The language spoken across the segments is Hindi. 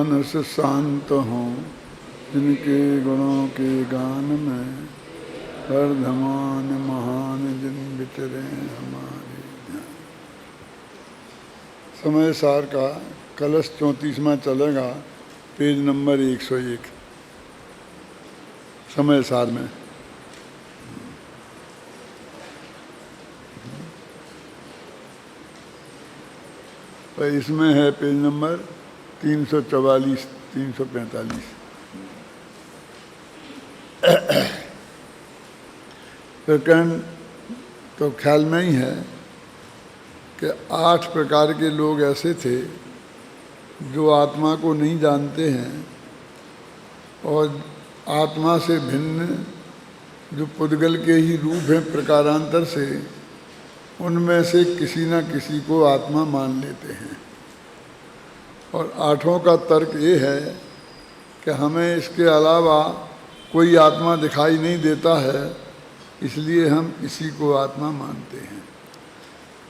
मानस शांत हों, जिनके गुणों के गान में वर्धमान महान जिन विचरे हमारे ध्यान। समय सार का कलश 34वां चलेगा, पेज नंबर 101 समय सार में। तो इसमें है पेज नंबर 344 345। प्रकरण तो ख्याल में ही है कि 8 प्रकार के लोग ऐसे थे जो आत्मा को नहीं जानते हैं और आत्मा से भिन्न जो पुद्गल के ही रूप हैं प्रकारांतर से, उनमें से किसी न किसी को आत्मा मान लेते हैं। और 8वां का तर्क ये है कि हमें इसके अलावा कोई आत्मा दिखाई नहीं देता है, इसलिए हम इसी को आत्मा मानते हैं।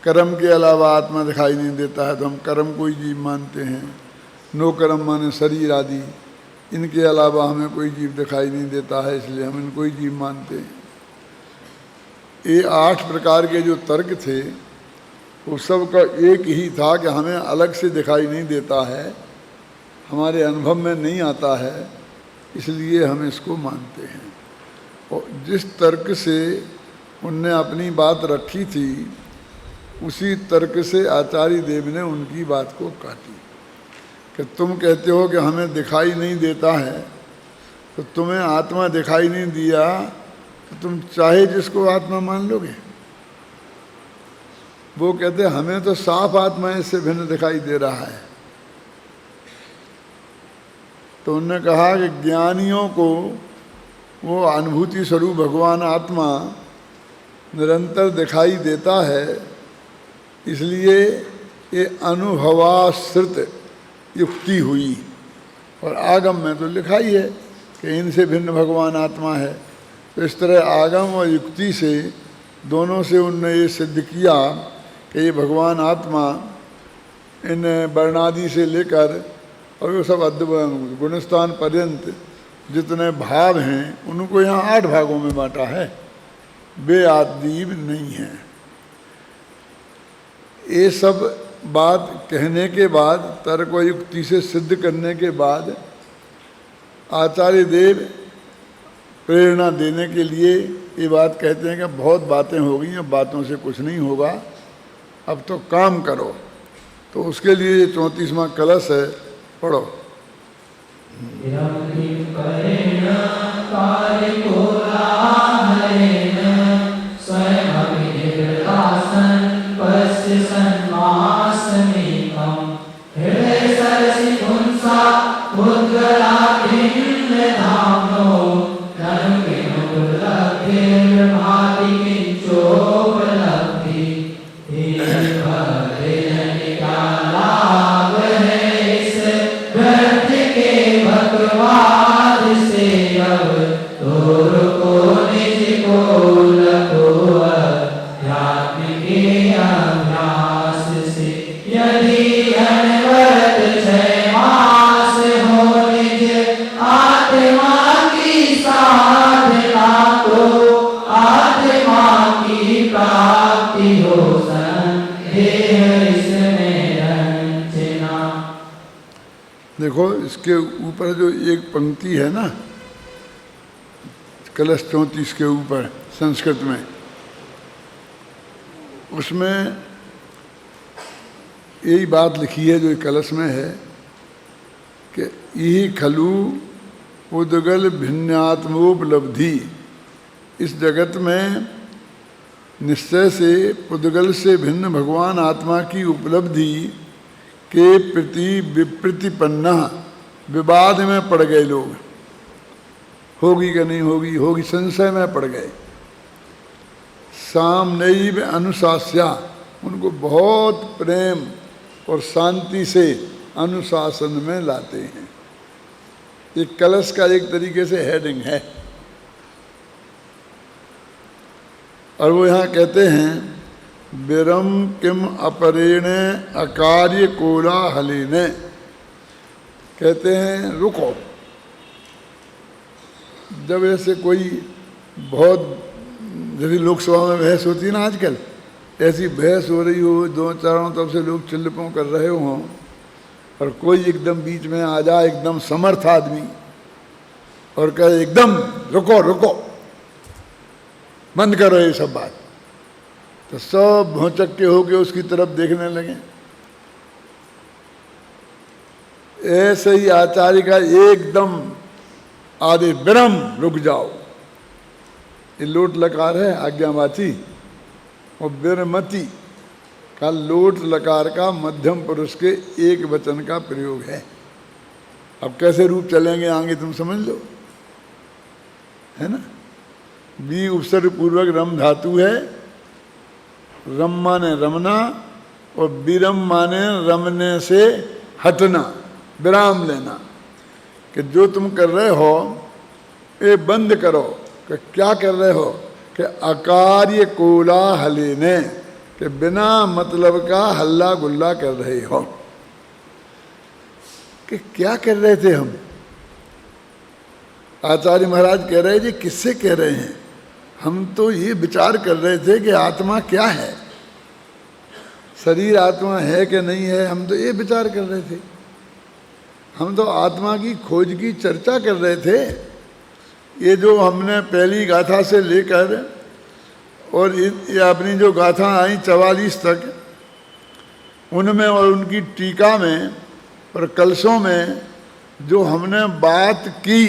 कर्म के अलावा आत्मा दिखाई नहीं देता है तो हम कर्म को ही जीव मानते हैं। नो कर्म माने शरीर आदि, इनके अलावा हमें कोई जीव दिखाई नहीं देता है, इसलिए हम इनको ही जीव मानते हैं। ये 8 प्रकार के जो तर्क थे वो सब का एक ही था कि हमें अलग से दिखाई नहीं देता है, हमारे अनुभव में नहीं आता है, इसलिए हम इसको मानते हैं। और जिस तर्क से उनने अपनी बात रखी थी उसी तर्क से आचार्य देव ने उनकी बात को काटी कि तुम कहते हो कि हमें दिखाई नहीं देता है, तो तुम्हें आत्मा दिखाई नहीं दिया तो तुम चाहे जिसको आत्मा मान लोगे। वो कहते हमें तो साफ आत्मा इससे भिन्न दिखाई दे रहा है। तो उन्होंने कहा कि ज्ञानियों को वो अनुभूति स्वरूप भगवान आत्मा निरंतर दिखाई देता है, इसलिए ये अनुभवाश्रित युक्ति हुई। और आगम में तो लिखा ही है कि इनसे भिन्न भगवान आत्मा है। तो इस तरह आगम और युक्ति से दोनों से उनने ये सिद्ध किया कि ये भगवान आत्मा इन वर्णादि से लेकर और वो सब गुणस्थान पर्यंत जितने भाव हैं उनको यहाँ 8 भागों में बांटा है, वे आदीब नहीं हैं। ये सब बात कहने के बाद, तर्क व युक्ति से सिद्ध करने के बाद आचार्य देव प्रेरणा देने के लिए ये बात कहते हैं कि बहुत बातें हो गई, अब बातों से कुछ नहीं होगा, अब तो काम करो। तो उसके लिए ये 34वां कलश है, पढ़ो। देखो इसके ऊपर जो एक पंक्ति है ना, कलश 34 के ऊपर संस्कृत में, उसमें यही बात लिखी है जो कलश में है कि यही खलु उद्गल भिन्नात्मोपलब्धि। इस जगत में निश्चय से पुद्गल से भिन्न भगवान आत्मा की उपलब्धि के प्रति विप्रतिपन्ना विवाद में पड़ गए लोग। होगी कि नहीं होगी, होगी संशय में पड़ गए। सामनैव अनुशास्या, उनको बहुत प्रेम और शांति से अनुशासन में लाते हैं। ये कलश का एक तरीके से हेडिंग है। और वो यहाँ कहते हैं विरम किम अपरेण अकार्य कोलाहलेन, कहते हैं रुको। जब ऐसे कोई बहुत, जैसे लोकसभा में बहस होती है ना आजकल, ऐसी बहस हो रही हो, दो चारों तरफ से लोग चिल्लपों कर रहे हों और कोई एकदम बीच में आ जाए, एकदम समर्थ आदमी, और कहे एकदम रुको रुको, बंद करो ये सब बात, तो सब भौचक्के होके उसकी तरफ देखने लगे। ऐसे ही आचार्य का एकदम आधे विरम रुक जाओ, ये लोट लकार है आज्ञावाची, और विरमति का लोट लकार का मध्यम पुरुष के एक वचन का प्रयोग है। अब कैसे रूप चलेंगे आगे तुम समझ लो, है ना। बी उपसर्ग पूर्वक रम धातु है, रम माने रमना, और विरम माने रमने से हटना, विराम लेना, कि जो तुम कर रहे हो ये बंद करो। कि क्या कर रहे हो, कि अकार्य कोलाहल ने, कि बिना मतलब का हल्ला गुल्ला कर रहे हो। कि क्या कर रहे थे हम? आचार्य महाराज कह रहे जी किससे कह रहे हैं, हम तो ये विचार कर रहे थे कि आत्मा क्या है, शरीर आत्मा है कि नहीं है, हम तो ये विचार कर रहे थे। हम तो आत्मा की खोज की चर्चा कर रहे थे। ये जो हमने पहली गाथा से लेकर और ये अपनी जो गाथा आई 44 तक, उनमें और उनकी टीका में और कलशों में जो हमने बात की,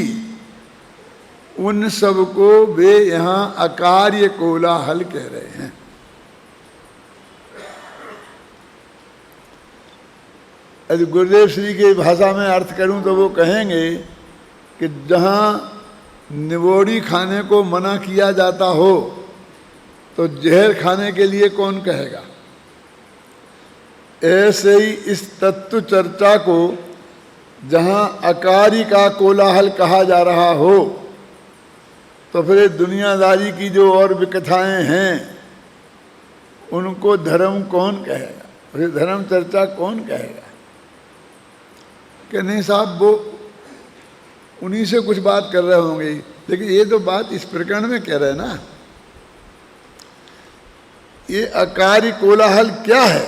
उन सब को वे यहाँ अकार्य कोलाहल कह रहे हैं। यदि गुरुदेव श्री की भाषा में अर्थ करूं तो वो कहेंगे कि जहाँ निवोड़ी खाने को मना किया जाता हो तो जहर खाने के लिए कौन कहेगा। ऐसे ही इस तत्व चर्चा को जहाँ अकार्य का कोलाहल कहा जा रहा हो, तो फिर दुनियादारी की जो और विकथाएं हैं उनको धर्म कौन कहेगा, फिर धर्म चर्चा कौन कहेगा। कि नहीं साहब वो उन्हीं से कुछ बात कर रहे होंगे, लेकिन ये तो बात इस प्रकरण में कह रहे हैं ना। ये अकार्य कोलाहल क्या है,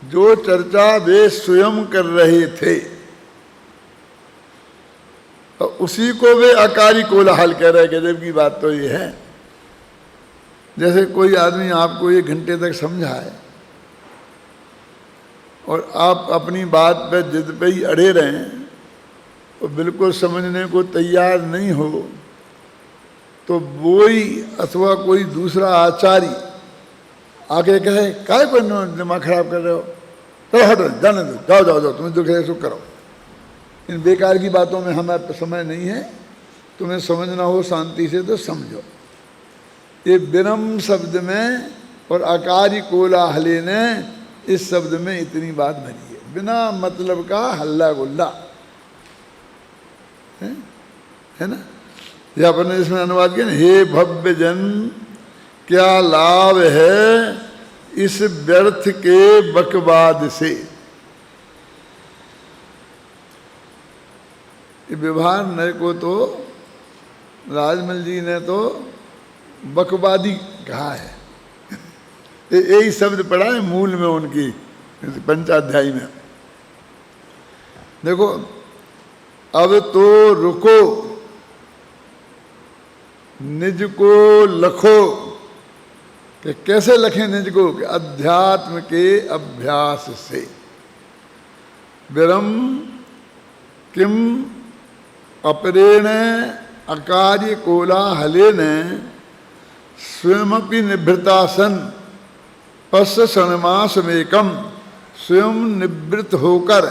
जो चर्चा वे स्वयं कर रहे थे, तो उसी को वे अकार्य कोलाहल कह रहे। गजब की बात तो ये है, जैसे कोई आदमी आपको 1 घंटे तक समझाए और आप अपनी बात पे जिद पे ही अड़े रहें और बिल्कुल समझने को तैयार नहीं हो, तो वो ही अथवा कोई दूसरा आचार्य आके कहे काय पर दिमाग खराब कर रहे हो, तो हटो, जाने दो, जाओ जाओ जाओ, तुम्हें दुख है सो करो। इन बेकार की बातों में हमारा समय नहीं है, तुम्हें समझना हो शांति से तो समझो। ये विनम्र शब्द में और अकार्य कोलाहले ने इस शब्द में इतनी बात भरी है, बिना मतलब का हल्ला गुल्ला, है ना। ये अपने इसमें अनुवाद किया, हे भव्य जन क्या लाभ है इस व्यर्थ के बकवाद से। व्यवहार नय को तो राजमल जी ने तो बकवादी कहा है। यही शब्द पढ़ा है मूल में उनकी पंचाध्यायी में। देखो अब तो रुको, निज को लखो, कि कैसे लखें निज को, कि अध्यात्म के अभ्यास से। विरम किम अपरेण अकार्य कोलाहलेन स्वयमपि निभृता सन पश्य क्षणमासमेकम, स्वयं निवृत्त होकर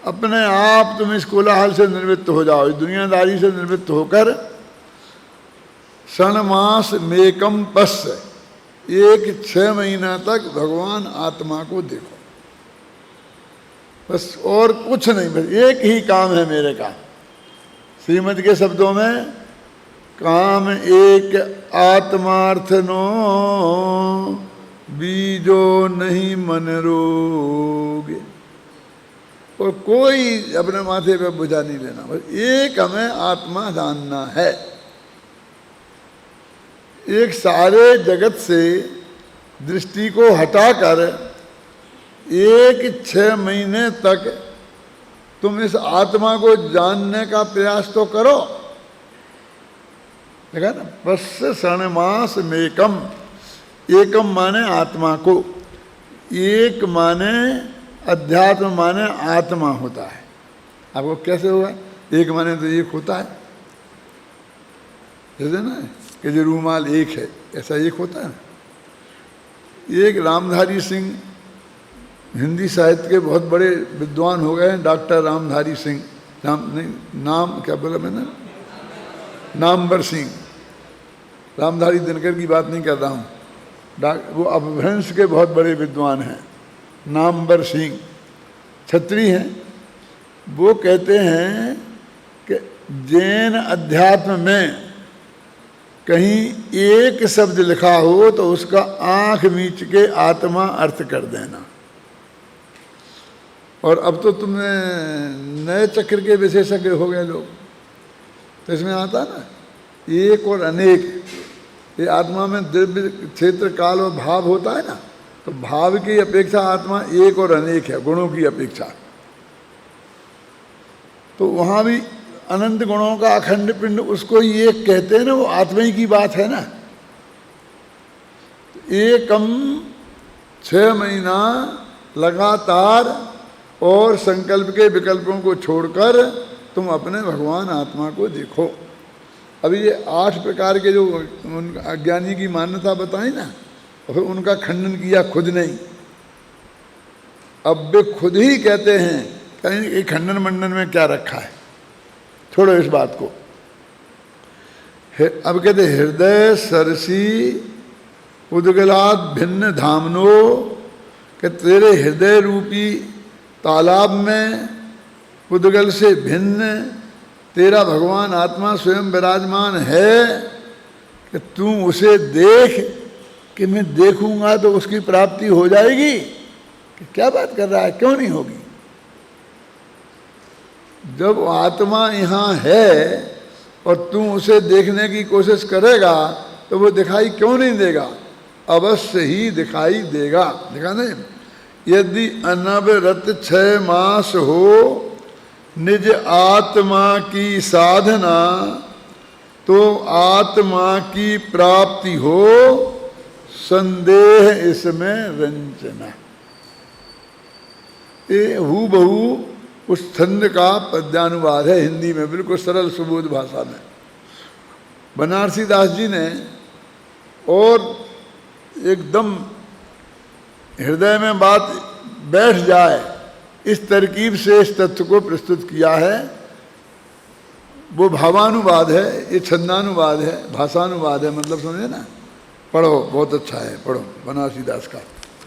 अपने आप तुम इस कोलाहल से निवृत्त हो जाओ, इस दुनियादारी से निवृत्त होकर क्षणमास मेकम पश्य, 1-6 महीना तक भगवान आत्मा को देखो, बस और कुछ नहीं, बस एक ही काम है मेरे का। श्रीमद के शब्दों में काम एक आत्मार्थ नो बीजो नहीं मन रोग। और कोई अपने माथे पे बोझा नहीं लेना, बस एक हमें आत्मा जानना है। एक सारे जगत से दृष्टि को हटाकर 6 महीने तक तुम इस आत्मा को जानने का प्रयास तो करो। देखा ना, पश्य क्षणमास मेकम, एकम माने आत्मा को, एक माने अध्यात्म माने आत्मा होता है। आपको कैसे होगा? एक माने तो एक होता है, जैसे ना कि जो रूमाल एक है, ऐसा एक होता है ना। एक रामधारी सिंह हिंदी साहित्य के बहुत बड़े विद्वान हो गए हैं, डॉक्टर रामधारी सिंह, नाम क्या बोला मैंने, नामवर सिंह। रामधारी दिनकर की बात नहीं कर रहा हूँ, वो अपभ्रंश के बहुत बड़े विद्वान हैं। नामवर सिंह छत्री हैं। वो कहते हैं कि जैन अध्यात्म में कहीं एक शब्द लिखा हो तो उसका आंख मीच के आत्मा अर्थ कर देना। और अब तो तुमने नए चक्र के विशेषज्ञ हो गए लोग, तो इसमें आता ना एक और अनेक। ये आत्मा में द्रव्य क्षेत्र काल और भाव होता है ना, तो भाव की अपेक्षा आत्मा एक और अनेक है, गुणों की अपेक्षा। तो वहाँ भी अनंत गुणों का अखंड पिंड, उसको ये कहते हैं ना, वो आत्मा ही की बात है ना। एकम 6 महीना लगातार और संकल्प के विकल्पों को छोड़कर तुम अपने भगवान आत्मा को देखो। अभी ये 8 प्रकार के जो अज्ञानी की मान्यता बताई ना, और फिर उनका खंडन किया खुद नहीं। अब वे खुद ही कहते हैं, कहीं खंडन मंडन में क्या रखा है, छोड़ो इस बात को। अब कहते हृदय सरसी उद्गलात भिन्न धामनो, कि तेरे हृदय रूपी तालाब में उद्गल से भिन्न तेरा भगवान आत्मा स्वयं विराजमान है, कि तू उसे देख, कि मैं देखूंगा तो उसकी प्राप्ति हो जाएगी। कि क्या बात कर रहा है, क्यों नहीं होगी? जब आत्मा यहाँ है और तू उसे देखने की कोशिश करेगा तो वो दिखाई क्यों नहीं देगा? अवश्य ही दिखाई देगा। देखा नहीं, यदि अनवरत 6 मास हो निज आत्मा की साधना, तो आत्मा की प्राप्ति हो, संदेह इसमें रंजना। ये हूबहू उस छंद का पद्यानुवाद है हिंदी में, बिल्कुल सरल सुबोध भाषा में। बनारसी दास जी ने और एकदम हृदय में बात बैठ जाए इस तरकीब से इस तत्व को प्रस्तुत किया है। वो भावानुवाद है, ये छंदानुवाद है, भाषानुवाद है, मतलब समझे ना। पढ़ो, बहुत अच्छा है, पढ़ो बनारसी दास का,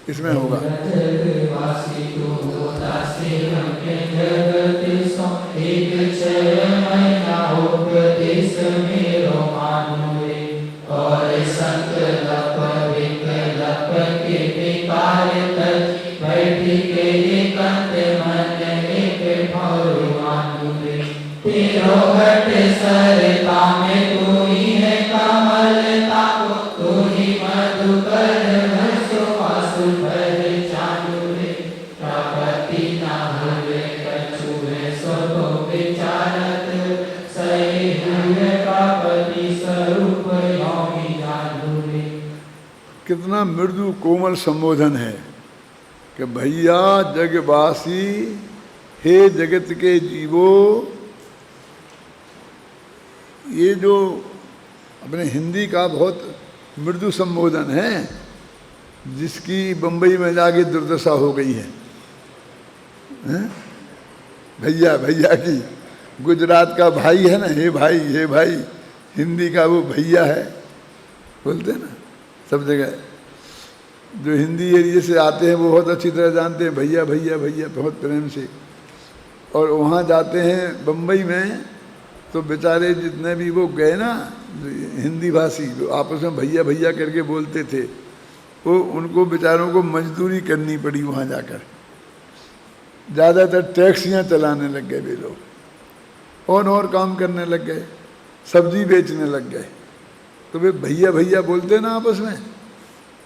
इसमें होगा। कितना मृदु कोमल संबोधन है कि भैया जगवासी, हे जगत के जीवो। ये जो अपने हिंदी का बहुत मृदु संबोधन है, जिसकी बंबई में जाके दुर्दशा हो गई है, भैया भैया की। गुजरात का भाई है ना, हे भाई हे भाई, हिंदी का वो भैया है, बोलते हैं ना सब जगह। जो हिंदी एरिया से आते हैं वो बहुत अच्छी तरह जानते हैं भैया भैया भैया, बहुत प्रेम से। और वहाँ जाते हैं बम्बई में तो बेचारे जितने भी वो गए ना हिंदी भाषी, जो आपस में भैया भैया करके बोलते थे, वो उनको बेचारों को मजदूरी करनी पड़ी वहाँ जाकर। ज़्यादातर टैक्सियाँ चलाने लग गए वे लोग, और काम करने लग गए, सब्जी बेचने लग गए। तो वे भैया भैया बोलते ना आपस में,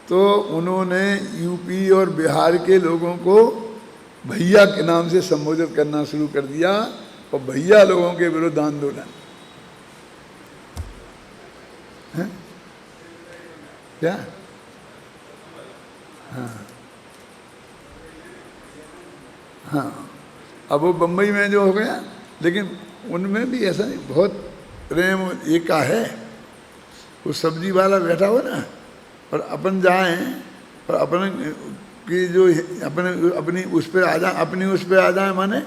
तो उन्होंने यूपी और बिहार के लोगों को भैया के नाम से संबोधित करना शुरू कर दिया, और भैया लोगों के विरुद्ध आंदोलन है क्या? हाँ, अब वो बम्बई में जो हो गया, लेकिन उनमें भी ऐसा नहीं, बहुत प्रेम एका है। वो सब्जी वाला बैठा हो ना, और अपन जाएं और अपने की जो अपनी उस पर आ जाए, माने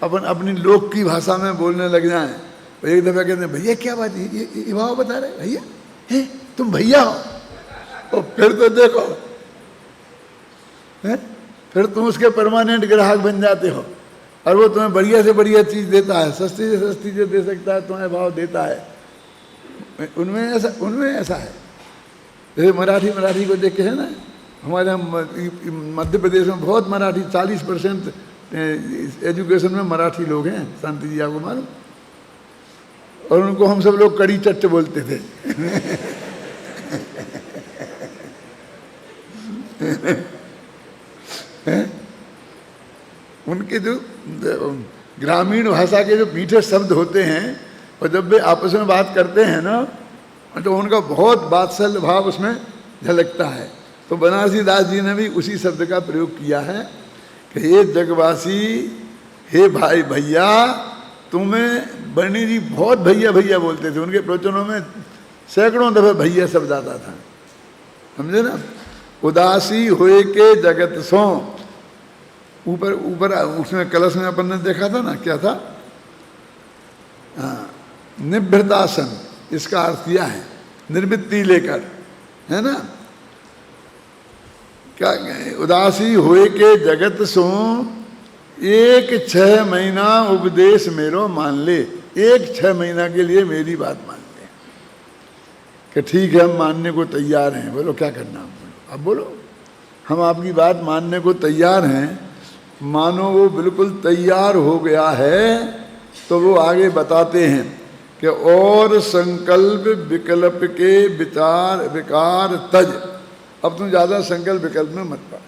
अपन अपनी लोक की भाषा में बोलने लग जाएं। और एक दफ़ा कहते हैं भैया क्या बात है, ये भाव बता रहे भैया है, तुम भैया हो? और फिर तो देखो है, फिर तुम उसके परमानेंट ग्राहक बन जाते हो, और वो तुम्हें बढ़िया से बढ़िया चीज़ देता है, सस्ती से सस्ती जो दे सकता है तुम्हें भाव देता है। उनमें ऐसा है। जैसे मराठी को देख के है ना, हमारे मध्य प्रदेश में बहुत मराठी, 40% एजुकेशन में मराठी लोग हैं, शांति जी आपको मालूम। और उनको हम सब लोग कड़ी चट्ट बोलते थे उनके जो ग्रामीण भाषा के जो मीठे शब्द होते हैं, और जब वे आपस में बात करते हैं ना, तो उनका बहुत वात्सल्य भाव उसमें झलकता है। तो बनारसी दास जी ने भी उसी शब्द का प्रयोग किया है कि हे जगवासी, हे भाई भैया, तुम्हें बनी जी बहुत भैया भैया बोलते थे। उनके प्रवचनों में सैकड़ों दफे भैया शब्द आता था, समझे ना। उदासी होए के जगत सो, ऊपर उसमें कलश में अपन ने देखा था ना, क्या था? निवृत्तासन, इसका अर्थ यह है निर्वृत्ति लेकर, है ना। क्या उदासी होए के जगत सो, एक 6 महीना उपदेश मेरो मान ले। एक 6 महीना के लिए मेरी बात मान ले कि ठीक है हम मानने को तैयार हैं। बोलो क्या करना, अब बोलो हम आपकी बात मानने को तैयार हैं। मानो वो बिल्कुल तैयार हो गया है, तो वो आगे बताते हैं कि और संकल्प विकल्प के विकार तज। अब तुम ज़्यादा संकल्प विकल्प में मत पड़।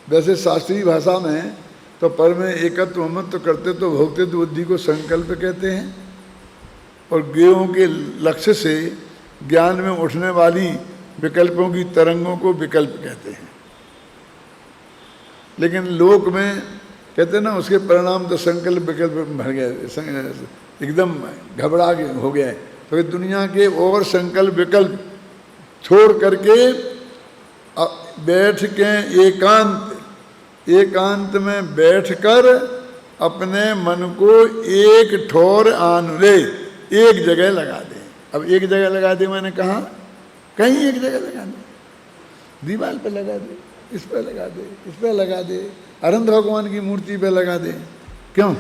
वैसे शास्त्रीय भाषा में तो पर में एकत्व मत तो करते तो भोगते तो बुद्धि को संकल्प कहते हैं, और ज्ञेयों के लक्ष्य से ज्ञान में उठने वाली विकल्पों की तरंगों को विकल्प कहते हैं। लेकिन लोक में कहते हैं ना, उसके परिणाम तो संकल्प विकल्प में भर गए, एकदम घबरा हो गया है। तो दुनिया के और संकल्प विकल्प छोड़ करके बैठ के एकांत में बैठकर अपने मन को एक ठोर आन ले, एक जगह लगा दे। अब एक जगह लगा दे मैंने कहा, कहीं एक जगह लगा दे, दीवार पे लगा दे, इस पे लगा दे, इस पे लगा दे, अनंत भगवान की मूर्ति पे लगा दे। क्यों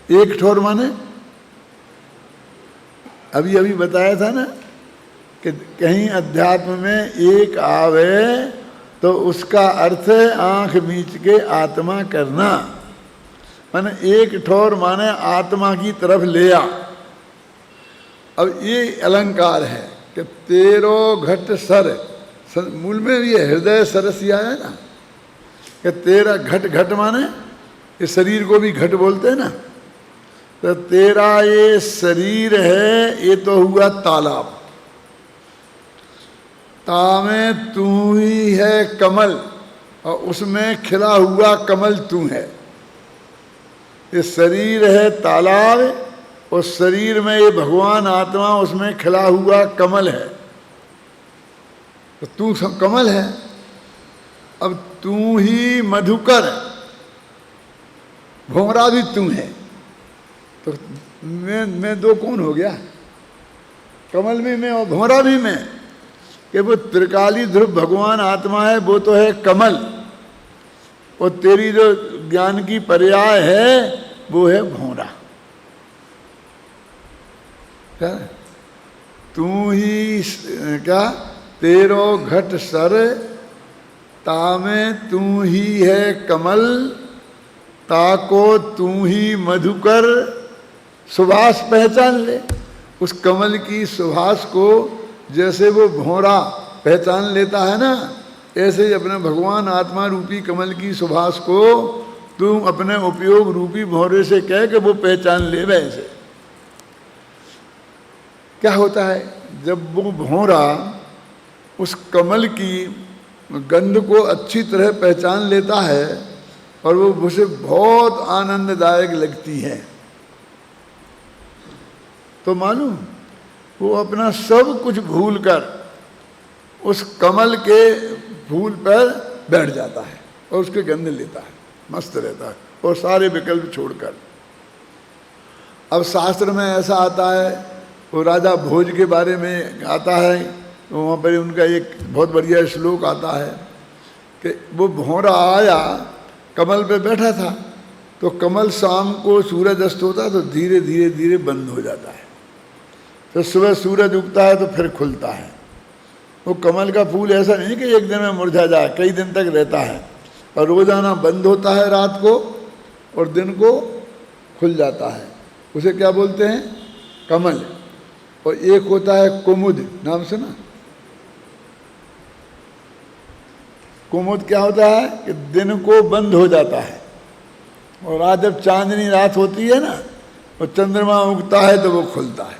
एक ठोर माने? अभी बताया था ना कि कहीं अध्यात्म में एक आवे तो उसका अर्थ है आंख मीच के आत्मा करना। माने एक ठोर माने आत्मा की तरफ ले आ। अब ये अलंकार है कि तेरो घट सर, मूल में भी हृदय सरसिया है ना, कि तेरा घट माने इस शरीर को भी घट बोलते हैं ना। तो तेरा ये शरीर है, ये तो हुआ तालाब, तामें तू ही है कमल, और उसमें खिला हुआ कमल तू है। ये शरीर है तालाब, और शरीर में ये भगवान आत्मा, उसमें खिला हुआ कमल है। तो तू सब कमल है। अब तू ही मधुकर, भोमरा भी तू है। तो मैं दो कौन हो गया? कमल भी मैं और भोमरा भी मैं। कि वो त्रिकाली ध्रुव भगवान आत्मा है, वो तो है कमल, और तेरी जो ज्ञान की पर्याय है वो है भोंरा। क्या तू ही क्या तेरो घट सर, तामे तू ही है कमल, ताको तू ही मधुकर सुभाष पहचान ले। उस कमल की सुभाष को जैसे वो भौरा पहचान लेता है ना, ऐसे ही अपने भगवान आत्मा रूपी कमल की सुभाष को तुम अपने उपयोग रूपी भौरे से कह के वो पहचान ले। वैसे क्या होता है, जब वो भौरा उस कमल की गंध को अच्छी तरह पहचान लेता है और वो उसे बहुत आनंददायक लगती है, तो मालूम वो अपना सब कुछ भूलकर उस कमल के फूल पर बैठ जाता है और उसके गंध लेता है, मस्त रहता है और सारे विकल्प छोड़कर। अब शास्त्र में ऐसा आता है, वो राजा भोज के बारे में आता है, तो वहाँ पर उनका एक बहुत बढ़िया श्लोक आता है कि वो भौरा आया, कमल पे बैठा था, तो कमल शाम को सूरज अस्त होता है तो धीरे धीरे धीरे बंद हो जाता है, तो सुबह सूरज उगता है तो फिर खुलता है। वो कमल का फूल ऐसा नहीं कि एक दिन में मुरझा जाए, कई दिन तक रहता है, और रोजाना बंद होता है रात को और दिन को खुल जाता है। उसे क्या बोलते हैं, कमल। और एक होता है कुमुद, नाम सुना? कुमुद क्या होता है कि दिन को बंद हो जाता है और रात जब चांदनी रात होती है ना और चंद्रमा उगता है तो वो खुलता है।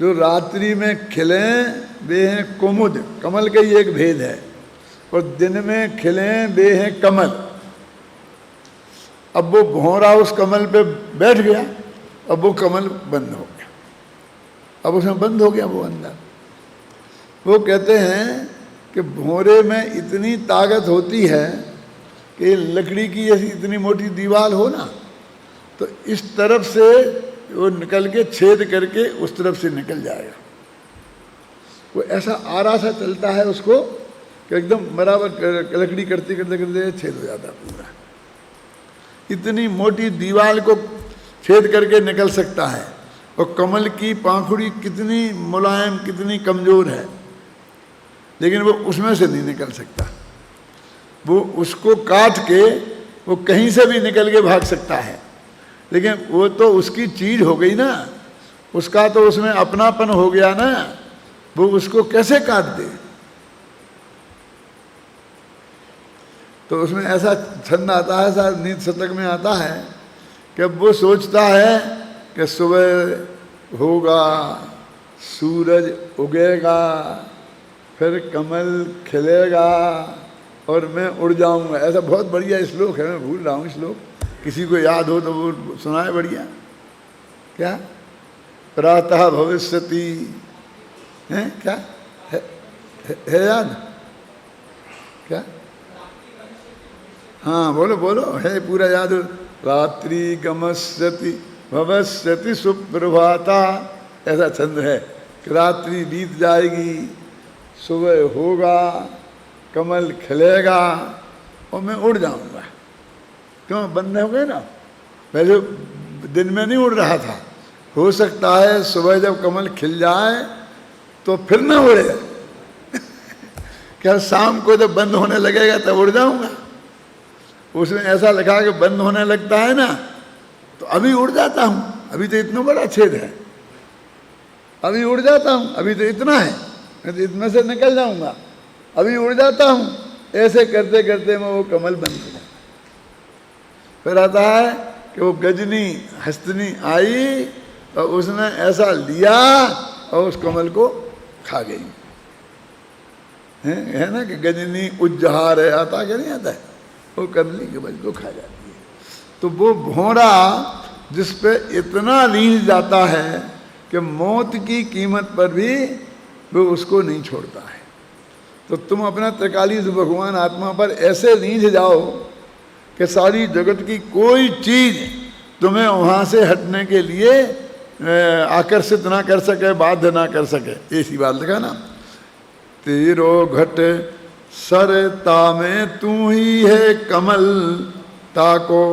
जो रात्रि में खिले वे हैं कुमुद, कमल का ही एक भेद है, और दिन में खिले वे हैं कमल। अब वो भौरा उस कमल पे बैठ गया, अब वो कमल बंद हो गया, अब उसमें बंद हो गया वो अंदर। वो कहते हैं कि भौरे में इतनी ताकत होती है कि लकड़ी की ऐसी इतनी मोटी दीवार हो ना, तो इस तरफ से वो निकल के छेद करके उस तरफ से निकल जाएगा। वो ऐसा आरा सा चलता है उसको कि एकदम बराबर लकड़ी करते करते करते छेद हो जाता है पूरा। इतनी मोटी दीवार को छेद करके निकल सकता है। और कमल की पाखुड़ी कितनी मुलायम, कितनी कमजोर है, लेकिन वो उसमें से नहीं निकल सकता। वो उसको काट के वो कहीं से भी निकल के भाग सकता है, लेकिन वो तो उसकी चीज हो गई ना, उसका तो उसमें अपनापन हो गया ना, वो उसको कैसे काट दे। तो उसमें ऐसा छंद आता है, ऐसा नीत शतक में आता है कि वो सोचता है कि सुबह होगा, सूरज उगेगा, फिर कमल खिलेगा और मैं उड़ जाऊंगा। ऐसा बहुत बढ़िया श्लोक है, मैं भूल रहा हूँ श्लोक, किसी को याद हो तो वो सुनाए बढ़िया। क्या प्रातः भविष्यति है, क्या है याद? क्या? हाँ बोलो बोलो, है पूरा याद। रात्रि गमस्यति भविष्यति सुप्रभाता, ऐसा छंद है कि रात्रि बीत जाएगी, सुबह होगा, कमल खिलेगा और मैं उड़ जाऊंगा। क्यों? बंद हो गए ना, पहले दिन में नहीं उड़ रहा था। हो सकता है सुबह जब कमल खिल जाए तो फिर ना उड़े क्या शाम को जब बंद होने लगेगा तब उड़ जाऊंगा। उसमें ऐसा लिखा कि बंद होने लगता है ना तो अभी उड़ जाता हूं, अभी तो इतना बड़ा छेद है, अभी उड़ जाता हूं, अभी तो इतना है, मैं तो इतने से निकल जाऊंगा, अभी उड़ जाता हूं। ऐसे करते करते मैं वो कमल बंद हो जाता। फिर आता है कि वो गजनी हस्तनी आई और उसने ऐसा लिया और उस कमल को खा गई। है ना कि गजनी उज्जहार है, आता क्या नहीं आता है, वो कमली के बल को खा जाती है। तो वो भौरा जिस पे इतना रीझ जाता है कि मौत की कीमत पर भी वो उसको नहीं छोड़ता है। तो तुम अपना त्रिकालीन भगवान आत्मा पर ऐसे रीझ जाओ कि सारी जगत की कोई चीज तुम्हें वहाँ से हटने के लिए आकर्षित ना कर सके, बाध्य ना कर सके। ऐसी बात लिखा ना, तेरो घट सरता में तू ही है कमल, ताको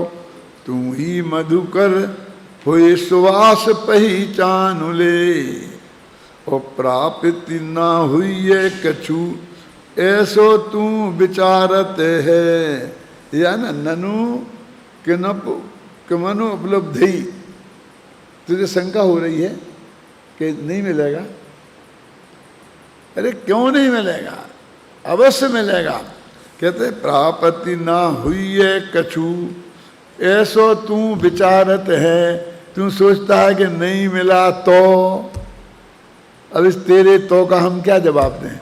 तू ही मधुकर हुए सुवास पहचान ले। और प्राप्ति ना हुई है कछु ऐसो तू विचारत है, या ना ननु कि मनो उपलब्धि, तुझे शंका हो रही है कि नहीं मिलेगा। अरे क्यों नहीं मिलेगा, अवश्य मिलेगा। कहते प्रापत्ति ना हुई है कछु, ऐसो तू विचारत है। तू सोचता है कि नहीं मिला तो। अब इस तेरे तो का हम क्या जवाब दें।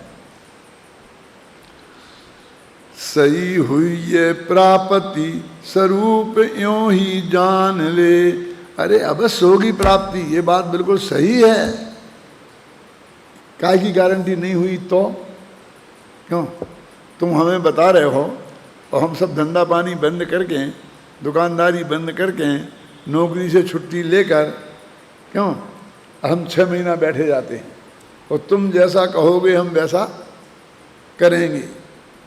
सही हुई ये प्राप्ति स्वरूप यों ही जान ले। अरे अवश्य होगी प्राप्ति, ये बात बिल्कुल सही है। काय की गारंटी नहीं हुई तो? क्यों तुम हमें बता रहे हो और हम सब धंधा पानी बंद करके, दुकानदारी बंद करके, नौकरी से छुट्टी लेकर, क्यों हम 6 महीना बैठे जाते हैं और तुम जैसा कहोगे हम वैसा करेंगे।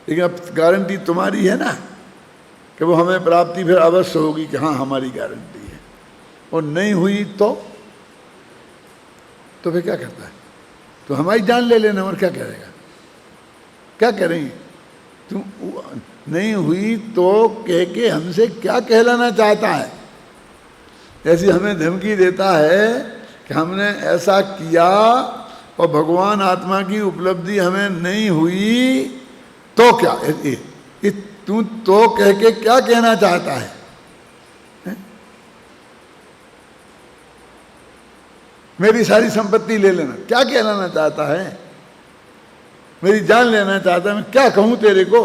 लेकिन अब गारंटी तुम्हारी है ना कि वो हमें प्राप्ति फिर अवश्य होगी कि हाँ हमारी गारंटी है। और नहीं हुई तो फिर क्या करता है? तो हमारी जान ले लेना और क्या करेगा, क्या करेंगे? तुम नहीं हुई तो कह के हमसे क्या कहलाना चाहता है? ऐसी हमें धमकी देता है कि हमने ऐसा किया और भगवान आत्मा की उपलब्धि हमें नहीं हुई तो क्या? तू तो कह के क्या कहना चाहता है? मेरी सारी संपत्ति ले लेना, क्या कहलाना चाहता है? मेरी जान लेना चाहता है, मैं क्या कहूं तेरे को?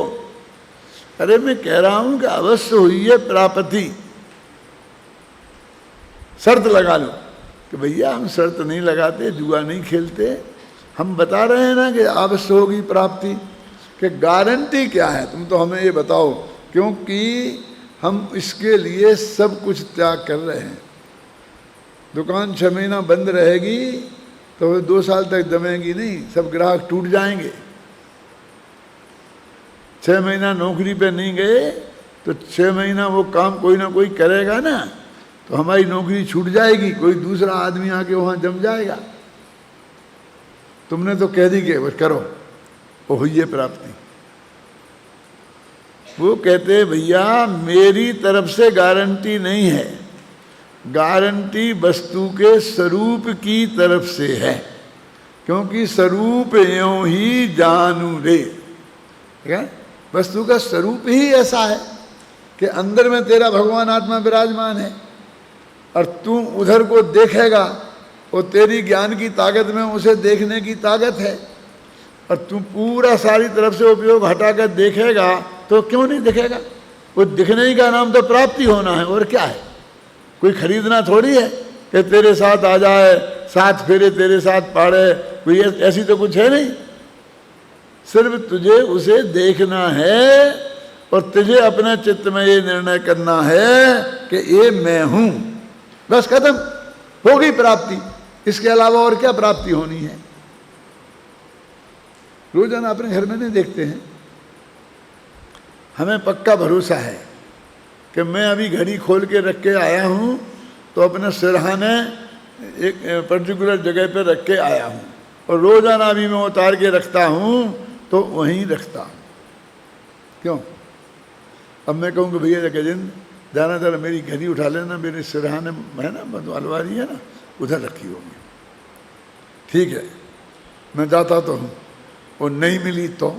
अरे मैं कह रहा हूं कि अवश्य हुई है प्राप्ति। शर्त लगा लो कि भैया हम शर्त नहीं लगाते, जुआ नहीं खेलते, हम बता रहे हैं ना कि अवश्य होगी प्राप्ति। कि गारंटी क्या है तुम तो हमें ये बताओ, क्योंकि हम इसके लिए सब कुछ त्याग कर रहे हैं। दुकान 6 महीना बंद रहेगी तो 2 साल तक जमेगी नहीं, सब ग्राहक टूट जाएंगे। 6 महीना नौकरी पे नहीं गए तो 6 महीना वो काम कोई ना कोई करेगा ना, तो हमारी नौकरी छूट जाएगी, कोई दूसरा आदमी आके वहाँ जम जाएगा। तुमने तो कह दी कि बस करो, वो हुई है प्राप्ति। वो कहते भैया मेरी तरफ से गारंटी नहीं है, गारंटी वस्तु के स्वरूप की तरफ से है। क्योंकि स्वरूप यों ही जानू रे, ठीक है? वस्तु का स्वरूप ही ऐसा है कि अंदर में तेरा भगवान आत्मा विराजमान है और तू उधर को देखेगा और तेरी ज्ञान की ताकत में उसे देखने की ताकत है, और तू पूरा सारी तरफ से उपयोग हटाकर देखेगा तो क्यों नहीं दिखेगा? वो दिखने ही का नाम तो प्राप्ति होना है, और क्या है? कोई खरीदना थोड़ी है कि तेरे साथ आ जाए, 7 फेरे तेरे साथ पाड़े, कोई ऐसी तो कुछ है नहीं। सिर्फ तुझे उसे देखना है और तुझे अपने चित्त में ये निर्णय करना है कि ये मैं हूं, बस खत्म, हो गई प्राप्ति। इसके अलावा और क्या प्राप्ति होनी है? रोजाना अपने घर में नहीं देखते हैं, हमें पक्का भरोसा है कि मैं अभी घड़ी खोल के रख के आया हूं तो अपने सिरहाने एक पर्टिकुलर जगह पे रख के आया हूं, और रोजाना अभी मैं उतार के रखता हूं तो वहीं रखता हूं। क्यों? अब मैं कहूँ कि भैया के दिन जाना जरा मेरी घड़ी उठा लेना, मेरे सिरहाने है ना, अलमारी है ना, उधर रखी होगी। ठीक है, मैं जाता तो हूँ, और नहीं मिली तो?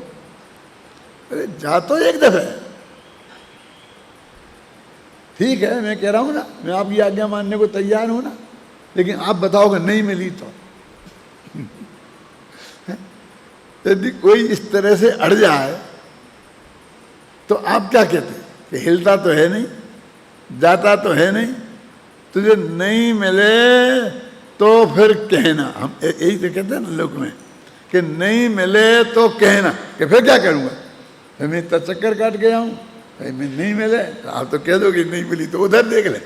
अरे जा तो एक दफे, ठीक है, मैं कह रहा हूँ ना, मैं आपकी आज्ञा मानने को तैयार हूँ ना, लेकिन आप बताओगे नहीं मिली तो? यदि कोई इस तरह से अड़ जाए तो आप क्या कहते हैं कि हिलता तो है नहीं, जाता तो है नहीं, तुझे नहीं मिले तो फिर कहना। हम यही तो कहते हैं ना लोक में कि नहीं मिले तो कहना कि फिर क्या करूँगा, फिर मैं इतना चक्कर काट गया हूँ, भाई मैं नहीं मिले तो आप तो कह दो कि नहीं मिली तो उधर देख ले।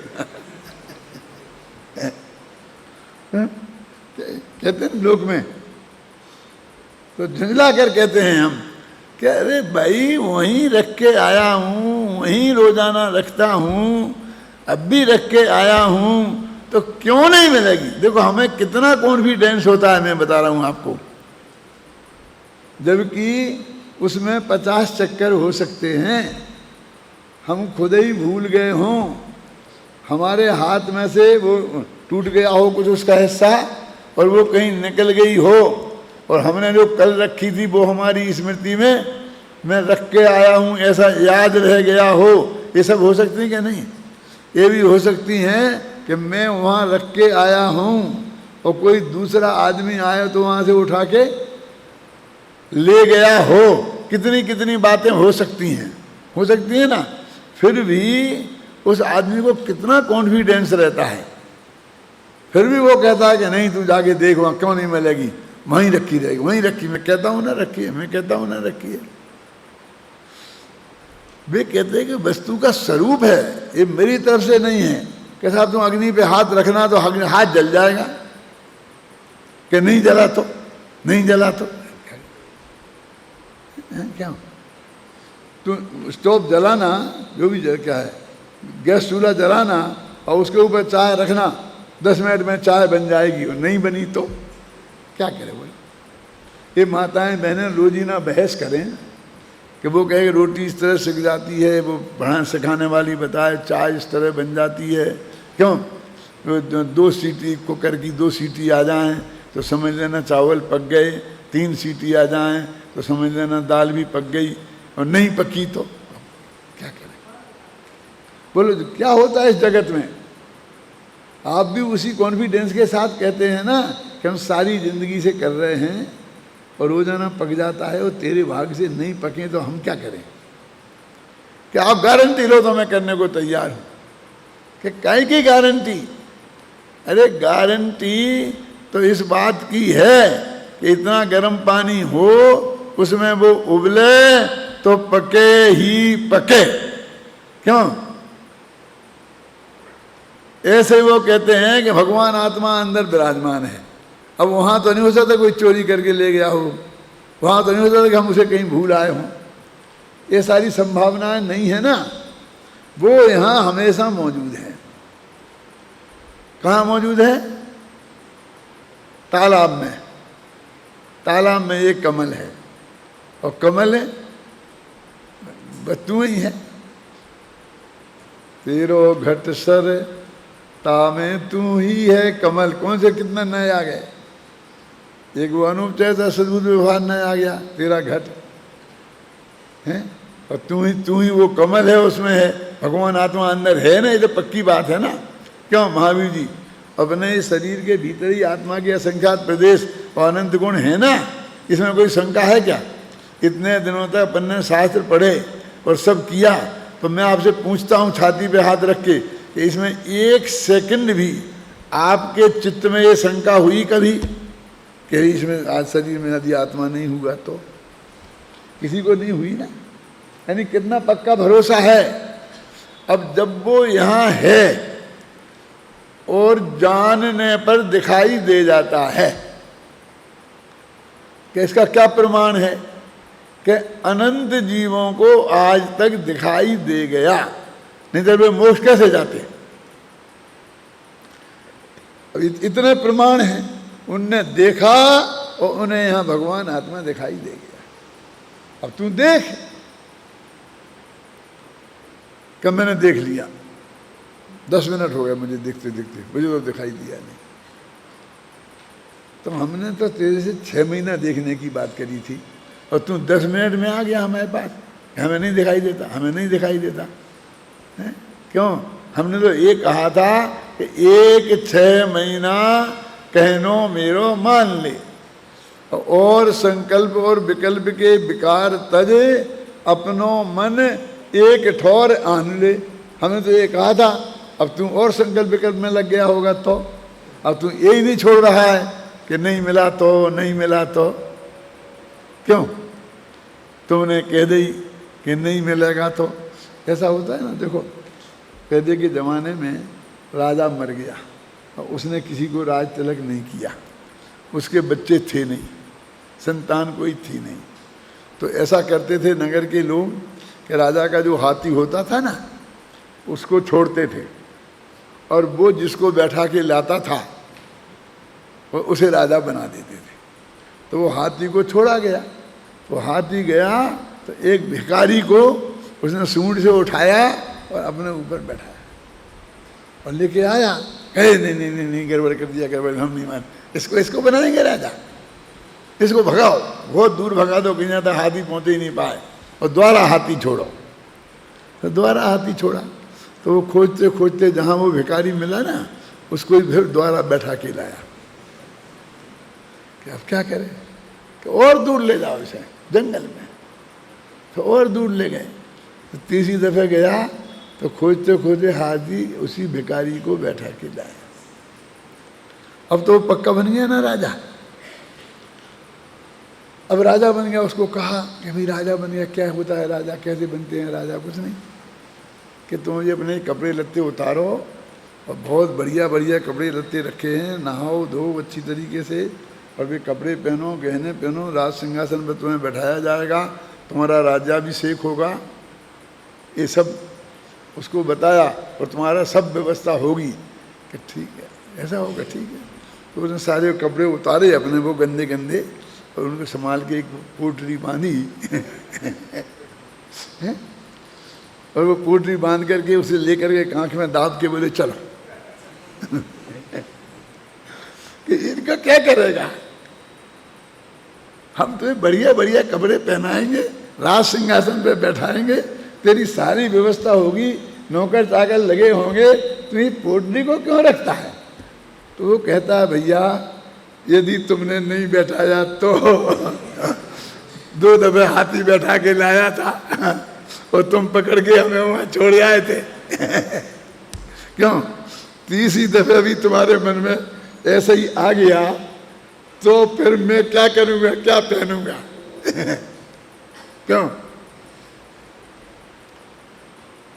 कहते हैं लोक में, तो झुंझला कर कहते हैं हम कि अरे भाई वहीं रख के आया हूँ, वहीं रोजाना रखता हूँ, अब भी रख के आया हूँ, तो क्यों नहीं मिलेगी? देखो हमें कितना कॉन्फिडेंस होता है, मैं बता रहा हूँ आपको, जबकि उसमें 50 चक्कर हो सकते हैं। हम खुद ही भूल गए हों, हमारे हाथ में से वो टूट गया हो कुछ उसका हिस्सा और वो कहीं निकल गई हो, और हमने जो कल रखी थी वो हमारी स्मृति में मैं रख के आया हूँ, ऐसा याद रह गया हो। ये सब हो सकती है क्या? नहीं। ये भी हो सकती हैं कि मैं वहाँ रख के आया हूँ और कोई दूसरा आदमी आया तो वहाँ से उठा के ले गया हो। कितनी कितनी बातें हो सकती हैं, हो सकती है ना। फिर भी उस आदमी को कितना कॉन्फिडेंस रहता है, फिर भी वो कहता है कि नहीं तू जाके देख वहाँ क्यों नहीं मिलेगी, वहीं रखी रहेगी, वहीं रखी। मैं कहता हूँ ना रखी है, मैं कहता हूँ ना रखी है। वे कहते हैं कि वस्तु का स्वरूप है, ये मेरी तरफ से नहीं है कि साहब तुम अग्नि पे हाथ रखना तो हाथ जल जाएगा, कि नहीं जला तो नहीं जला तो क्या तू स्टोव जलाना, जो भी क्या है, गैस चूल्हा जलाना और उसके ऊपर चाय रखना, 10 मिनट में चाय बन जाएगी, और नहीं बनी तो क्या करें बोले। ये माताएं बहनें रोजीना बहस करें कि वो कहे रोटी इस तरह सिक जाती है, वो पढ़ाने सिखाने वाली बताए चाय इस तरह बन जाती है। क्यों? 2 सीटी कुकर की 2 सीटी आ जाएं तो समझ लेना चावल पक गए, 3 सीटी आ जाएं तो समझ लेना दाल भी पक गई, और नहीं पकी तो क्या करें बोलो। तो क्या होता है इस जगत में? आप भी उसी कॉन्फिडेंस के साथ कहते हैं ना कि हम सारी जिंदगी से कर रहे हैं और रोजाना पक जाता है, और तेरे भाग से नहीं पके तो हम क्या करें? क्या आप गारंटी लो तो मैं करने को तैयार हूं। कि काहे की गारंटी? अरे गारंटी तो इस बात की है कि इतना गर्म पानी हो उसमें वो उबले तो पके ही पके। क्यों? ऐसे वो कहते हैं कि भगवान आत्मा अंदर विराजमान है। अब वहां तो नहीं हो सकता कोई चोरी करके ले गया हो, वहां तो नहीं हो सकता कि हम उसे कहीं भूल आए हों। ये सारी संभावनाएं नहीं है ना, वो यहां हमेशा मौजूद है। कहाँ मौजूद है? तालाब में। तालाब में एक कमल है, और कमल है तू ही है। तेरो घट सर तामे तू ही है कमल। कौन से कितना नए आ गए? एक वो अनूप चैता सद्बुद्ध व्यवहार नया आ गया, तेरा घट है, और तू ही वो कमल है, उसमें है भगवान आत्मा अंदर है ना। ये तो पक्की बात है ना। क्यों? महावीर जी अपने शरीर के भीतर ही आत्मा के असंख्यात प्रदेश और अनंत गुण है ना, इसमें कोई शंका है क्या? इतने दिनों तक अपन ने शास्त्र पढ़े और सब किया, तो मैं आपसे पूछता हूँ छाती पे हाथ रख के कि इसमें 1 सेकंड भी आपके चित्त में ये शंका हुई कभी कि इसमें आज शरीर में यदि आत्मा नहीं हुआ तो? किसी को नहीं हुई ना। यानी कितना पक्का भरोसा है। अब जब वो यहाँ है और जानने पर दिखाई दे जाता है कि इसका क्या प्रमाण है कि अनंत जीवों को आज तक दिखाई दे गया, नहीं तो वे मोक्ष कैसे जाते? अब इतने प्रमाण हैं, उनने देखा और उन्हें यहां भगवान आत्मा दिखाई दे गया। अब तू देख। कब मैंने देख लिया? 10 मिनट हो गए मुझे देखते देखते, मुझे तो दिखाई दिया नहीं। तो हमने तो तेरे से 6 महीना देखने की बात करी थी, और तू 10 मिनट में आ गया हमारे पास। हमें नहीं दिखाई देता, हमें नहीं दिखाई देता है? क्यों? हमने तो ये कहा था कि 1-6 महीना कहनो मेरो मान ले, और संकल्प और विकल्प के विकार तज अपनो मन एक ठौर आन ले। हमने तो ये कहा था। अब तू और संकल्प विकल्प में लग गया होगा, तो अब तू यही नहीं छोड़ रहा है कि नहीं मिला तो नहीं मिला तो। क्यों? तुमने कह दी कि नहीं मिलेगा तो। ऐसा होता है ना। देखो, पहले के ज़माने में राजा मर गया और उसने किसी को राज तिलक नहीं किया, उसके बच्चे थे नहीं, संतान कोई थी नहीं, तो ऐसा करते थे नगर के लोग कि राजा का जो हाथी होता था ना, उसको छोड़ते थे, और वो जिसको बैठा के लाता था वो उसे राजा बना देते थे। तो वो हाथी को छोड़ा गया। वो हाथी गया तो एक भिखारी को उसने सूंड से उठाया और अपने ऊपर बैठाया और लेके आया। कहे नहीं नहीं नहीं नहीं, गड़बड़ कर दिया, गड़बड़, हम नहीं मान, इसको बनाएंगे राजा, इसको भगाओ, बहुत दूर भगा दो, कहीं जाता हाथी पहुंचे ही नहीं पाए, और द्वारा हाथी छोड़ो। तो द्वारा हाथी छोड़ा, तो वो खोजते खोजते जहाँ वो भिखारी मिला ना, उसको ही फिर द्वारा बैठा के लाया कि अब क्या करें, कि और दूर ले जाओ इसे जंगल में। तो और दूर ले गए, तो तीसरी दफे गया तो खोजते खोजते हाथी उसी भिखारी को बैठा के लाया। अब तो वो पक्का बन गया ना राजा, अब राजा बन गया। उसको कहा कि भाई राजा बन गया, क्या होता है राजा, कैसे बनते हैं राजा? कुछ नहीं, कि तुम ये अपने कपड़े लत्ते उतारो और बहुत बढ़िया बढ़िया कपड़े लत्ते रखे हैं, नहाओ धो अच्छी तरीके से, और वे कपड़े पहनो, गहने पहनो, राज सिंहासन पर तुम्हें बैठाया जाएगा, तुम्हारा राज्याभिषेक होगा, ये सब उसको बताया, और तुम्हारा सब व्यवस्था होगी। कि ठीक है, ऐसा होगा, ठीक है। तो उसने सारे कपड़े उतारे अपने, वो गंदे गंदे, और उनको संभाल के एक पोटली बांधी और वो पोटली बांध करके उसे लेकर के आँख में दाब के बोले चलो कि इनका क्या करेगा, हम तुम्हें बढ़िया बढ़िया कपड़े पहनाएंगे, राज सिंहासन पे बैठाएंगे, तेरी सारी व्यवस्था होगी, नौकर चाकर लगे होंगे, तुम्हें पोटली को क्यों रखता है? तो वो कहता है भैया यदि तुमने नहीं बैठाया तो 2 दफे हाथी बैठा के लाया था और तुम पकड़ के हमें वहां छोड़ आए थे क्यों? तीसरी दफे भी तुम्हारे मन में ऐसा ही आ गया तो फिर मैं क्या करूंगा, क्या पहनूंगा क्यों?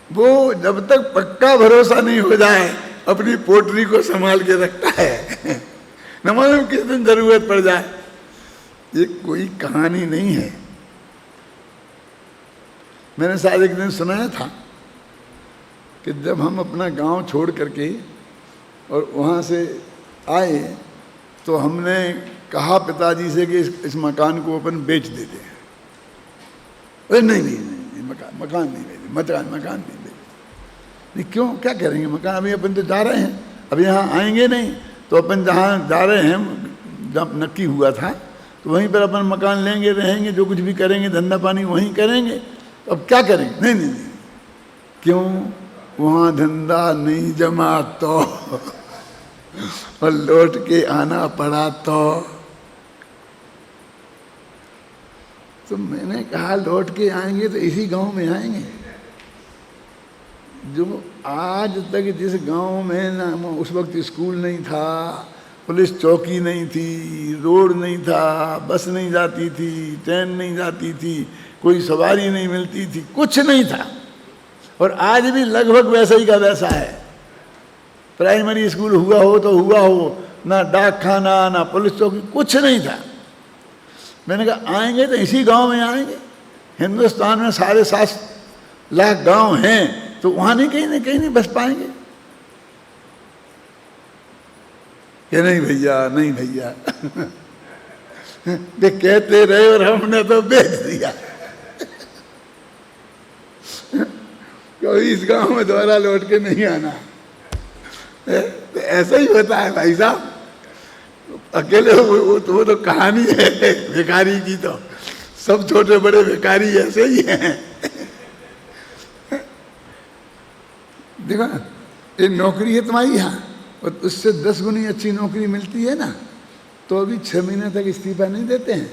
वो जब तक पक्का भरोसा नहीं हो जाए अपनी पोटली को संभाल के रखता है न मालूम किस दिन जरूरत पड़ जाए। ये कोई कहानी नहीं है, मैंने शायद एक दिन सुनाया था कि जब हम अपना गांव छोड़ करके और वहाँ से आए तो हमने कहा पिताजी से कि इस मकान को अपन बेच देते हैं। अरे नहीं नहीं नहीं, मकान नहीं बेचे, मकान नहीं बेचे। नहीं क्यों, क्या करेंगे मकान, अभी अपन तो जा रहे हैं, अभी यहाँ आएंगे नहीं, तो अपन जहाँ जा रहे हैं जब नक्की हुआ था तो वहीं पर अपन मकान लेंगे, रहेंगे, जो कुछ भी करेंगे धंधा पानी वहीं करेंगे, तो अब क्या करेंगे? नहीं नहीं नहीं, क्यों, वहाँ धंधा नहीं जमा तो और लौट के आना पड़ा तो मैंने कहा लौट के आएंगे तो इसी गांव में आएंगे जो आज तक जिस गांव में ना उस वक्त स्कूल नहीं था, पुलिस चौकी नहीं थी, रोड नहीं था, बस नहीं जाती थी, ट्रेन नहीं जाती थी, कोई सवारी नहीं मिलती थी, कुछ नहीं था, और आज भी लगभग वैसा ही का वैसा है। प्राइमरी स्कूल हुआ हो तो हुआ हो, ना डाक खाना ना पुलिस चौकी, कुछ नहीं था। मैंने कहा आएंगे तो इसी गांव में आएंगे, हिंदुस्तान में 7.5 लाख गांव हैं, तो वहां नहीं कहीं नहीं बस पाएंगे। कि नहीं भैया नहीं भैया वे कहते रहे और हमने तो बेच दिया कोई इस गांव में दोबारा लौट के नहीं आना। तो ऐसा ही होता है भाई साहब, अकेले वो तो कहानी है भिखारी की, तो सब छोटे बड़े भिखारी ऐसे ही हैं। देखो ना, ये नौकरी है तुम्हारी यहाँ, और उससे 10 गुनी अच्छी नौकरी मिलती है ना, तो अभी 6 महीने तक इस्तीफा नहीं देते हैं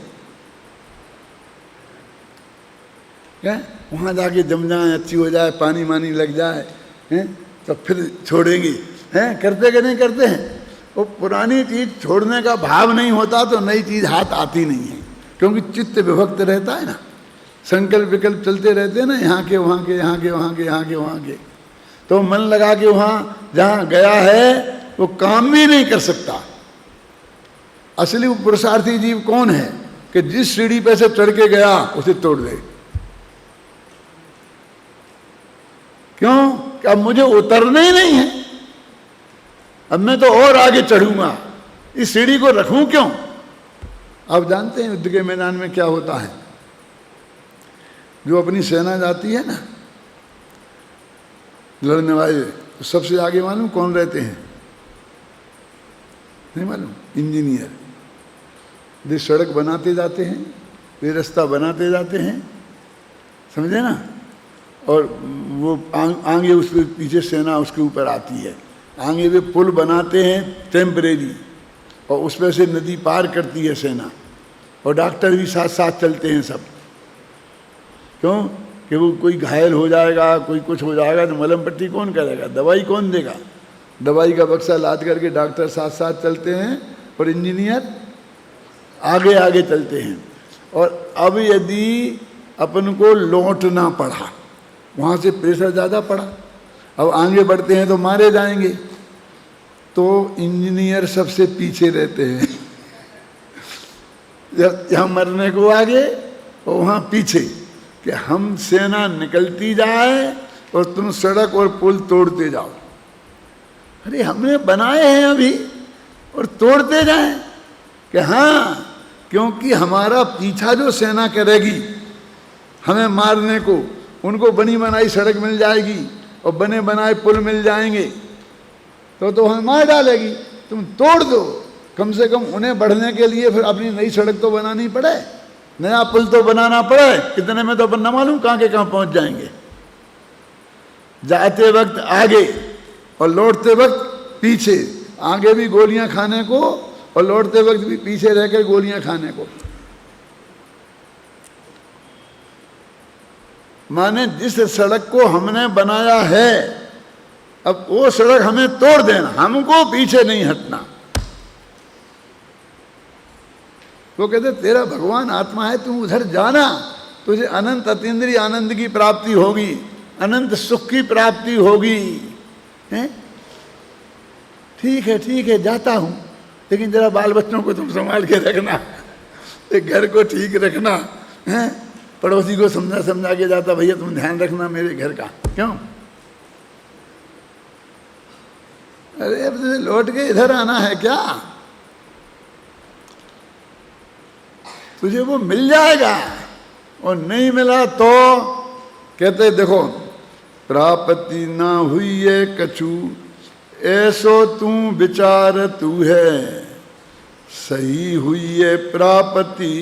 क्या? वहाँ जाके जम जाए, अच्छी हो जाए, पानी मानी लग जाए हैं, तो फिर छोड़ेंगी हैं, करते कि नहीं करते हैं? वो पुरानी चीज़ छोड़ने का भाव नहीं होता तो नई चीज़ हाथ आती नहीं है, क्योंकि चित्त विभक्त रहता है ना, संकल्प विकल्प चलते रहते हैं ना, यहाँ के वहाँ के, यहाँ के वहाँ के, यहाँ के वहाँ के, तो मन लगा के वहाँ जहाँ गया है वो काम भी नहीं कर सकता। असली वो पुरुषार्थी जीव कौन है कि जिस सीढ़ी पे से चढ़ के गया उसे तोड़ दे। क्यों? कि अब मुझे उतरना ही नहीं है, अब मैं तो और आगे चढ़ूंगा, इस सीढ़ी को रखूं क्यों? आप जानते हैं युद्ध के मैदान में क्या होता है, जो अपनी सेना जाती है ना लड़ने वाले। तो सबसे आगे मालूम कौन रहते हैं? नहीं मालूम? इंजीनियर। वे सड़क बनाते जाते हैं, वे रास्ता बनाते जाते हैं, समझे ना। और वो आगे उसके पीछे सेना उसके ऊपर आती है। आगे वे पुल बनाते हैं टेम्परेरी, और उसमें से नदी पार करती है सेना, और डॉक्टर भी साथ साथ चलते हैं सब। क्यों? कि वो कोई घायल हो जाएगा, कोई कुछ हो जाएगा तो मलहम पट्टी कौन करेगा, दवाई कौन देगा? दवाई का बक्सा लाद करके डॉक्टर साथ साथ चलते हैं और इंजीनियर आगे आगे चलते हैं। और अब यदि अपन को लौटना पड़ा, वहाँ से प्रेशर ज़्यादा पड़ा, अब आगे बढ़ते हैं तो मारे जाएंगे, तो इंजीनियर सबसे पीछे रहते हैं। यहाँ मरने को आगे और वहाँ पीछे, कि हम सेना निकलती जाए और तुम सड़क और पुल तोड़ते जाओ। अरे हमने बनाए हैं अभी और तोड़ते जाएं, कि हाँ, क्योंकि हमारा पीछा जो सेना करेगी हमें मारने को, उनको बनी बनाई सड़क मिल जाएगी और बने बनाए पुल मिल जाएंगे, तो हमें मार डालेगी। तुम तोड़ दो, कम से कम उन्हें बढ़ने के लिए फिर अपनी नई सड़क तो बनानी पड़े, नया पुल तो बनाना पड़े। कितने में तो अपन न मालूम कहाँ के कहाँ पहुँच जाएंगे। जाते वक्त आगे और लौटते वक्त पीछे, आगे भी गोलियां खाने को और लौटते वक्त भी पीछे रहकर गोलियां खाने को। माने जिस सड़क को हमने बनाया है, अब वो सड़क हमें तोड़ देना, हमको पीछे नहीं हटना। वो कहते तेरा भगवान आत्मा है, तू उधर जाना, तुझे अनंत अतीन्द्रिय आनंद की प्राप्ति होगी, अनंत सुख की प्राप्ति होगी। हैं? ठीक है जाता हूँ, लेकिन जरा बाल बच्चों को तुम संभाल के रखना, एक घर को ठीक रखना। हैं? पड़ोसी को समझा के जाता, भैया तुम ध्यान रखना मेरे घर का। क्यों? अरे अब तुझे लौट के इधर आना है क्या? तुझे वो मिल जाएगा, और नहीं मिला तो कहते देखो, प्राप्ति ना हुई है कछु, ऐसो तू विचार तू है, सही हुई है प्राप्ति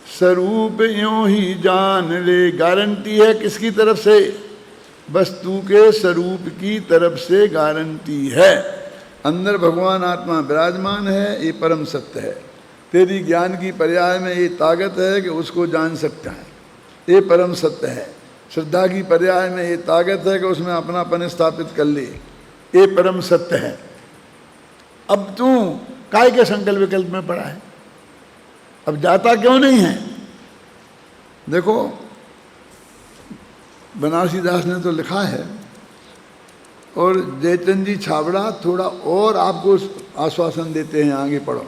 स्वरूप यूं ही जान ले। गारंटी है किसकी तरफ से? वस्तु के स्वरूप की तरफ से गारंटी है। अंदर भगवान आत्मा विराजमान है, ये परम सत्य है। तेरी ज्ञान की पर्याय में ये ताकत है कि उसको जान सकता है, ये परम सत्य है। श्रद्धा की पर्याय में ये ताकत है कि उसमें अपनापन स्थापित कर ले, ये परम सत्य है। अब तू काय के संकल्प विकल्प में पड़ा है? अब जाता क्यों नहीं है? देखो, बनारसी दास ने तो लिखा है, और जयचंद जी छाबड़ा थोड़ा और आपको आश्वासन देते हैं, आगे पढ़ो,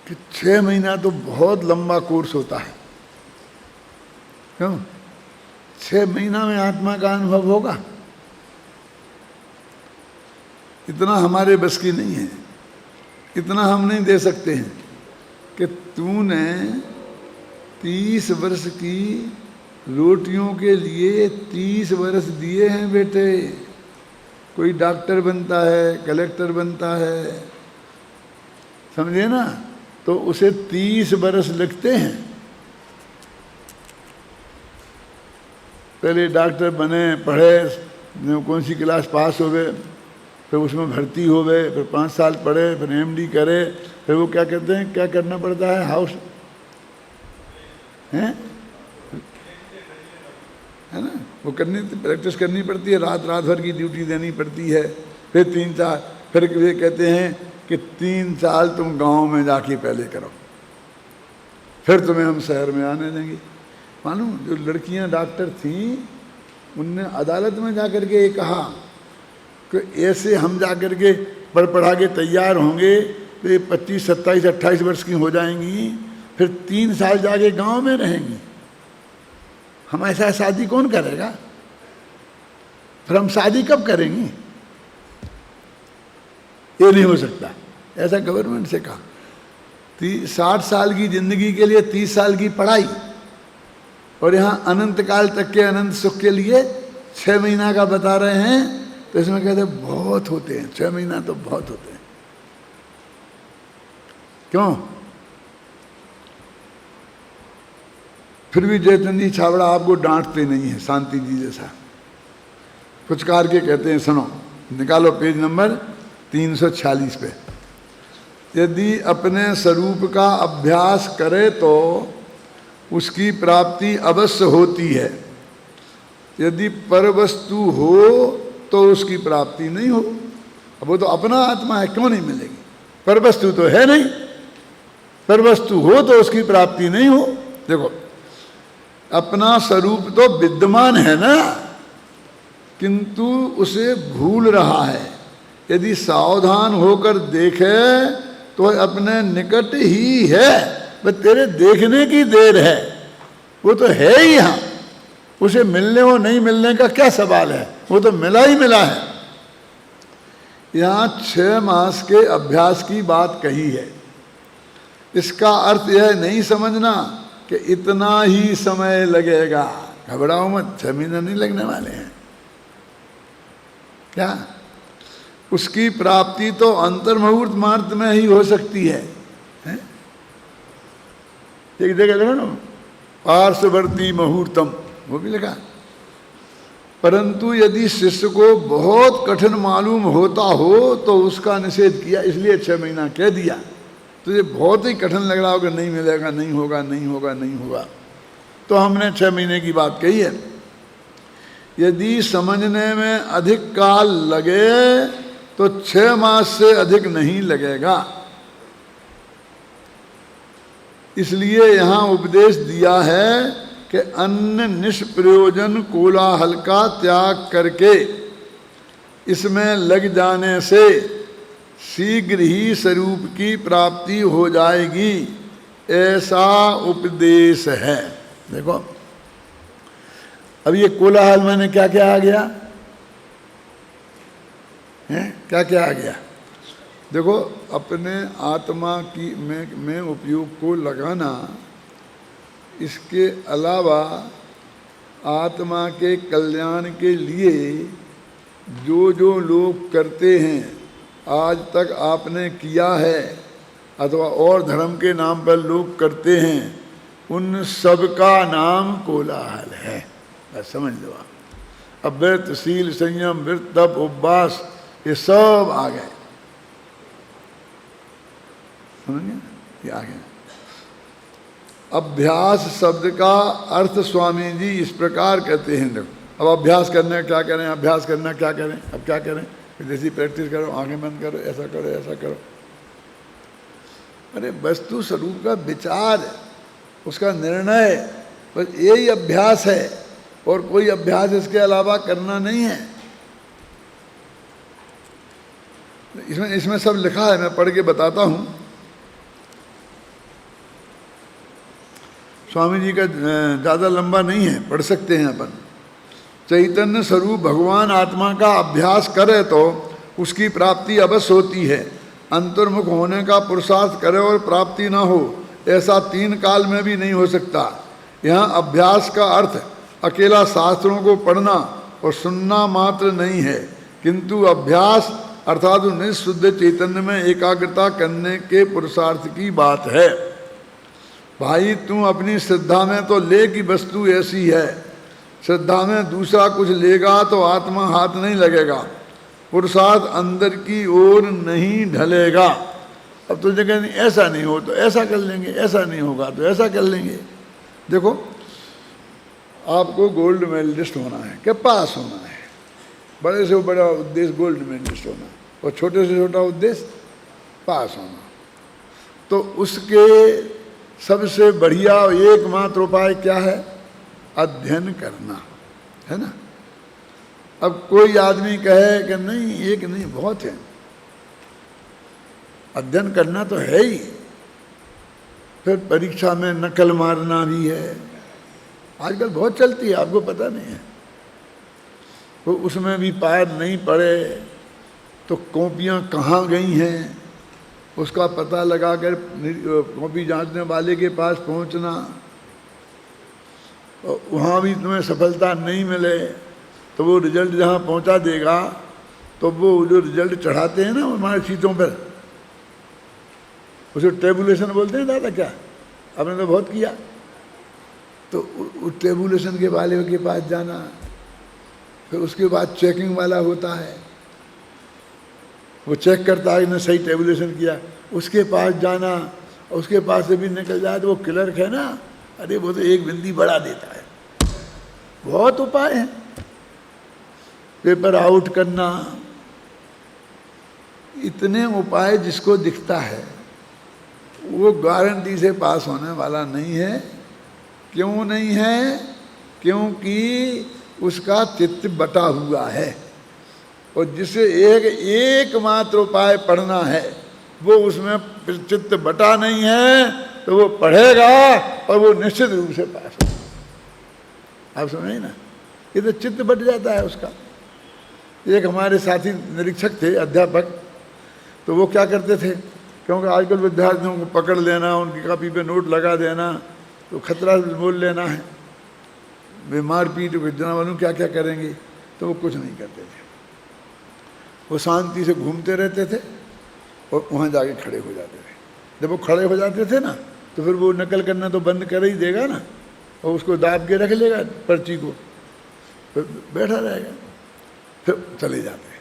कि 6 महीना तो बहुत लंबा कोर्स होता है। क्यों? 6 महीना में आत्मा का अनुभव होगा, इतना हमारे बस की नहीं है, इतना हम नहीं दे सकते हैं। कि तूने 30 वर्ष की रोटियों के लिए 30 वर्ष दिए हैं बेटे। कोई डॉक्टर बनता है, कलेक्टर बनता है, समझे ना, तो उसे 30 वर्ष लगते हैं। पहले डॉक्टर बने, पढ़े, कौन सी क्लास पास हो गए, फिर उसमें भर्ती हो गए, फिर 5 साल पढ़े, फिर MD करे, फिर वो क्या कहते हैं, क्या करना पड़ता है, हाउस है ना, वो प्रैक्टिस करनी पड़ती है, रात भर की ड्यूटी देनी पड़ती है। फिर 3 साल, फिर वे कहते हैं कि 3 साल तुम गांव में जाके पहले करो, फिर तुम्हें हम शहर में आने देंगे। मालूम, जो लड़कियां डॉक्टर थीं, उनने अदालत में जाकर के ये कहा कि ऐसे हम जाकर के पढ़ा के तैयार होंगे तो ये 25, 27, 28 वर्ष की हो जाएंगी, फिर 3 साल जाके गांव में रहेंगी। हम ऐसा शादी कौन करेगा? फिर हम शादी कब करेंगी? ये नहीं हो सकता, ऐसा गवर्नमेंट से कहा। 60 साल की जिंदगी के लिए 30 साल की पढ़ाई, और यहाँ अनंत काल तक के अनंत सुख के लिए 6 महीना का बता रहे हैं तो इसमें कहते बहुत होते हैं, 6 महीना तो बहुत होते हैं। क्यों? फिर भी जयचंद जी छाबड़ा आपको डांटते नहीं है, शांति जी जैसा फुचकार के कहते हैं, सुनो, निकालो पेज नंबर 346 पे। यदि अपने स्वरूप का अभ्यास करे तो उसकी प्राप्ति अवश्य होती है, यदि परवस्तु हो तो उसकी प्राप्ति नहीं हो। अब वो तो अपना आत्मा है, क्यों नहीं मिलेगी? परवस्तु तो है नहीं, परवस्तु हो तो उसकी प्राप्ति नहीं हो। देखो, अपना स्वरूप तो विद्यमान है ना, किंतु उसे भूल रहा है। यदि सावधान होकर देखे तो अपने निकट ही है, बस तेरे देखने की देर है, वो तो है ही यहाँ। उसे मिलने और नहीं मिलने का क्या सवाल है, वो तो मिला ही मिला है। यहाँ 6 मास के अभ्यास की बात कही है। इसका अर्थ यह नहीं समझना कि इतना ही समय लगेगा। घबराओ मत, 6 महीने नहीं लगने वाले हैं। क्या? उसकी प्राप्ति तो अंतर्मुहूर्त मात्र में ही हो सकती है, हैं? एक जगह देखो ना, पार्श्ववर्ती मुहूर्तम, वो भी लिखा। परंतु यदि शिष्य को बहुत कठिन मालूम होता हो तो उसका निषेध किया, इसलिए 6 महीना कह दिया। तुझे बहुत ही कठिन लग रहा हो कि नहीं मिलेगा, नहीं होगा, नहीं होगा, नहीं होगा, तो हमने 6 महीने की बात कही है। यदि समझने में अधिक काल लगे तो 6 मास से अधिक नहीं लगेगा। इसलिए यहाँ उपदेश दिया है कि अन्य निष्प्रयोजन कोलाहल का त्याग करके इसमें लग जाने से शीघ्र ही स्वरूप की प्राप्ति हो जाएगी, ऐसा उपदेश है। देखो, अब ये कोलाहल मैंने क्या क्या आ गया है, क्या क्या आ गया? देखो, अपने आत्मा की में उपयोग को लगाना, इसके अलावा आत्मा के कल्याण के लिए जो जो लोग करते हैं, आज तक आपने किया है अथवा और धर्म के नाम पर लोग करते हैं, उन सब का नाम कोलाहल है। बस समझ लो आप। अब व्रत, शील, संयम, व्रत, तप, उपवास, ये सब आ गए, समझिए, ये आ गए। अभ्यास शब्द का अर्थ स्वामी जी इस प्रकार कहते हैं। देखो, अब अभ्यास करने क्या करें, अभ्यास करना क्या करें, अब क्या करें? जैसी प्रैक्टिस करो, आंखें बंद करो, ऐसा करो, ऐसा करो। अरे वस्तु स्वरूप का विचार, उसका निर्णय, बस यही अभ्यास है, और कोई अभ्यास इसके अलावा करना नहीं है। इसमें सब लिखा है, मैं पढ़ के बताता हूँ। स्वामी जी का ज़्यादा लंबा नहीं है, पढ़ सकते हैं अपन। चैतन्य स्वरूप भगवान आत्मा का अभ्यास करे तो उसकी प्राप्ति अवश्य होती है। अंतर्मुख होने का पुरुषार्थ करे और प्राप्ति ना हो, ऐसा 3 काल में भी नहीं हो सकता। यहाँ अभ्यास का अर्थ अकेला शास्त्रों को पढ़ना और सुनना मात्र नहीं है, किंतु अभ्यास अर्थात निःशुद्ध चैतन्य में एकाग्रता करने के पुरुषार्थ की बात है। भाई, तुम अपनी श्रद्धा में तो ले कि वस्तु ऐसी है, श्रद्धा में दूसरा कुछ लेगा तो आत्मा हाथ नहीं लगेगा, पुरुषार्थ अंदर की ओर नहीं ढलेगा। अब तो जगह ऐसा नहीं हो तो ऐसा कर लेंगे, ऐसा नहीं होगा तो ऐसा कर लेंगे। देखो, आपको गोल्ड मेडलिस्ट होना है, क्या पास होना है, बड़े से बड़ा उद्देश्य गोल्ड मेडलिस्ट होना, और छोटे से छोटा उद्देश्य पास होना। तो उसके सबसे बढ़िया एकमात्र उपाय क्या है? अध्ययन करना, है ना। अब कोई आदमी कहे कि नहीं, एक नहीं, बहुत है, अध्ययन करना तो है ही, फिर परीक्षा में नकल मारना भी है, आजकल बहुत चलती है, आपको पता नहीं है। तो उसमें भी पार नहीं पड़े तो कॉपियाँ कहाँ गई हैं उसका पता लगाकर कॉपी जांचने वाले के पास पहुंचना, और वहाँ भी तुम्हें सफलता नहीं मिले तो वो रिजल्ट जहाँ पहुँचा देगा, तो वो जो रिजल्ट चढ़ाते हैं ना हमारे सीटों पर, उसे टेबुलेशन बोलते हैं दादा। क्या आपने तो बहुत किया। तो उस टेबुलेशन के वाले के पास जाना, फिर उसके बाद चेकिंग वाला होता है, वो चेक करता है कि सही टेबुलेशन किया, उसके पास जाना, उसके पास से भी निकल जाए तो वो क्लर्क है ना, अरे वो तो एक बिंदी बढ़ा देता है। बहुत उपाय हैं। पेपर आउट करना, इतने उपाय जिसको दिखता है वो गारंटी से पास होने वाला नहीं है। क्यों नहीं है? क्योंकि उसका चित्त बटा हुआ है, और जिसे एकमात्र उपाय पढ़ना है वो उसमें चित्त बटा नहीं है, तो वो पढ़ेगा और वो निश्चित रूप से पास होगा। आप समझे ना, ये तो चित्त बट जाता है उसका। एक हमारे साथी निरीक्षक थे, अध्यापक, तो वो क्या करते थे, क्योंकि आजकल विद्यार्थियों को पकड़ लेना, उनकी कॉपी पे नोट लगा देना तो खतरा बोल लेना है, वे मारपीट जना वालों क्या क्या करेंगे, तो वो कुछ नहीं करते थे। वो शांति से घूमते रहते थे और वहाँ जाके खड़े हो जाते थे। जब वो खड़े हो जाते थे ना, तो फिर वो नकल करना तो बंद कर ही देगा ना, और उसको दाब के रख लेगा पर्ची को, फिर बैठा रहेगा, फिर चले जाते।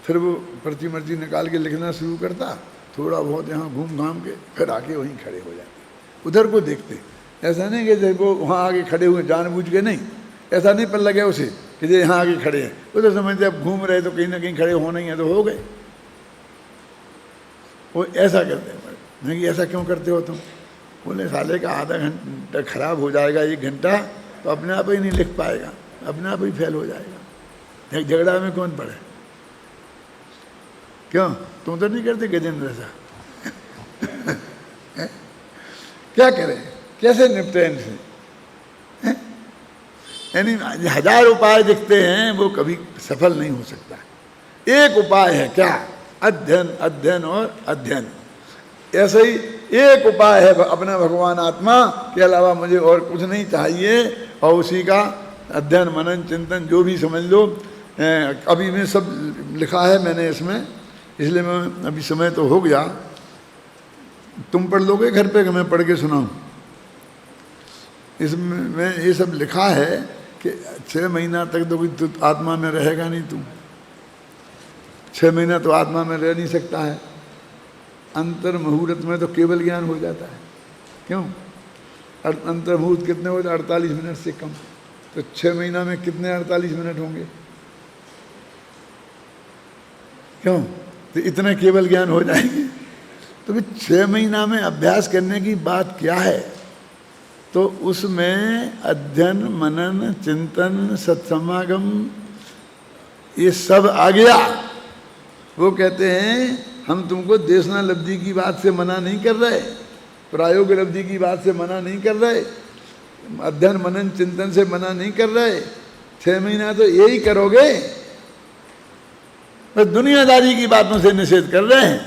फिर वो पर्ची मर्ची निकाल के लिखना शुरू करता, थोड़ा बहुत यहाँ घूम घाम के फिर आके वहीं खड़े हो जाते। उधर को देखते, ऐसा नहीं कि जब वो वहाँ आगे खड़े हुए जानबूझ के नहीं, ऐसा नहीं पर लगे उसे कि जो यहाँ आगे खड़े हैं, वो तो समझते अब घूम रहे तो कहीं ना कहीं खड़े होना ही है, तो हो गए। वो ऐसा करते हैं। नहीं कि ऐसा क्यों करते हो तुम? बोले साले का आधा घंटा खराब हो जाएगा, 1 घंटा, तो अपने आप ही नहीं लिख पाएगा, अपने आप ही फेल हो जाएगा। एक झगड़ा में कौन पड़े? क्यों तुम तो नहीं करते गजेंद्र सा? क्या करें, कैसे निपटे इनसे? यानी 1000 उपाय दिखते हैं, वो कभी सफल नहीं हो सकता। एक उपाय है क्या? अध्ययन, अध्ययन और अध्ययन। ऐसे ही एक उपाय है अपना भगवान आत्मा के अलावा मुझे और कुछ नहीं चाहिए, और उसी का अध्ययन मनन चिंतन जो भी समझ लो। अभी में सब लिखा है मैंने इसमें, इसलिए मैं अभी समय तो हो गया, तुम पढ़ लोगे घर पे कि मैं पढ़ के सुनाऊं? इसमें ये सब लिखा है कि 6 महीना तक तो आत्मा में रहेगा नहीं तुम। 6 महीना तो आत्मा में रह नहीं सकता है। अंतर मुहूर्त में तो केवल ज्ञान हो जाता है। क्यों? अंतर मुहूर्त कितने होते? 48 मिनट से कम। तो 6 महीना में कितने 48 मिनट होंगे? क्यों? तो इतने केवल ज्ञान हो जाएंगे। तो फिर 6 महीना में अभ्यास करने की बात क्या है? तो उसमें अध्ययन मनन चिंतन सत्समागम ये सब आ गया। वो कहते हैं हम तुमको देशना लब्धि की बात से मना नहीं कर रहे, प्रायोग लब्धि की बात से मना नहीं कर रहे, अध्ययन मनन चिंतन से मना नहीं कर रहे। 6 महीना तो यही करोगे, तो दुनियादारी की बातों से निषेध कर रहे हैं।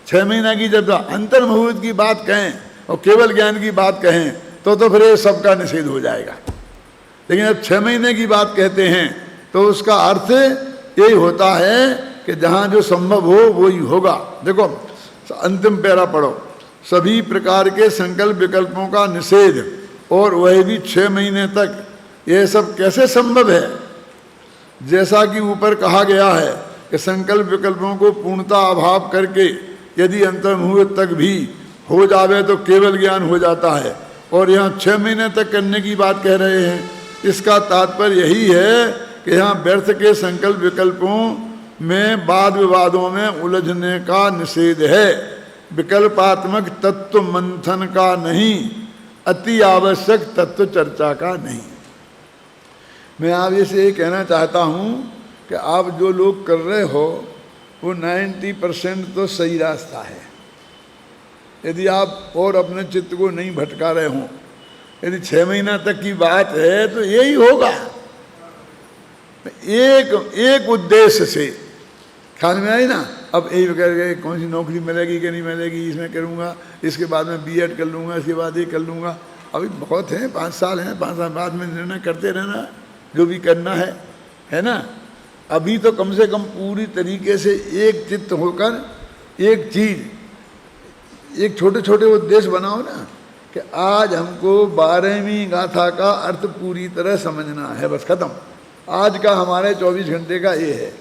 6 महीना की जब अंतर मुहूर्त की बात कहें और केवल ज्ञान की बात कहें तो फिर ये सबका निषेध हो जाएगा। लेकिन अब 6 महीने की बात कहते हैं तो उसका अर्थ यही होता है कि जहाँ जो संभव हो वो ही होगा। देखो अंतिम पैरा पढ़ो, सभी प्रकार के संकल्प विकल्पों का निषेध, और वह भी 6 महीने तक। यह सब कैसे संभव है? जैसा कि ऊपर कहा गया है कि संकल्प विकल्पों को पूर्णता अभाव करके यदि अंतर्मुहूर्त तक भी हो जावे तो केवल ज्ञान हो जाता है, और यहाँ 6 महीने तक करने की बात कह रहे हैं। इसका तात्पर्य यही है कि यहाँ व्यर्थ के संकल्प विकल्पों में वाद विवादों में उलझने का निषेध है, विकल्पात्मक तत्व मंथन का नहीं, अति आवश्यक तत्व चर्चा का नहीं। मैं आप से ये कहना चाहता हूँ कि आप जो लोग कर रहे हो वो 90% तो सही रास्ता है। यदि आप और अपने चित्त को नहीं भटका रहे हों, यदि 6 महीना तक की बात है तो यही होगा। एक उद्देश्य से ख्याल में आई ना, अब यही करके कौन सी नौकरी मिलेगी कि नहीं मिलेगी, इसमें करूँगा, इसके बाद में B.Ed कर लूँगा, इसके बाद ये कर लूँगा। अभी बहुत हैं, 5 साल हैं, 5 साल बाद में निर्णय करते रहना जो भी करना है। है ना। अभी तो कम से कम पूरी तरीके से एक चित्त होकर एक चीज, एक छोटे छोटे उद्देश्य बनाओ ना कि आज हमको 12वीं गाथा का अर्थ पूरी तरह समझना है, बस खत्म। आज का हमारे 24 घंटे का ये है।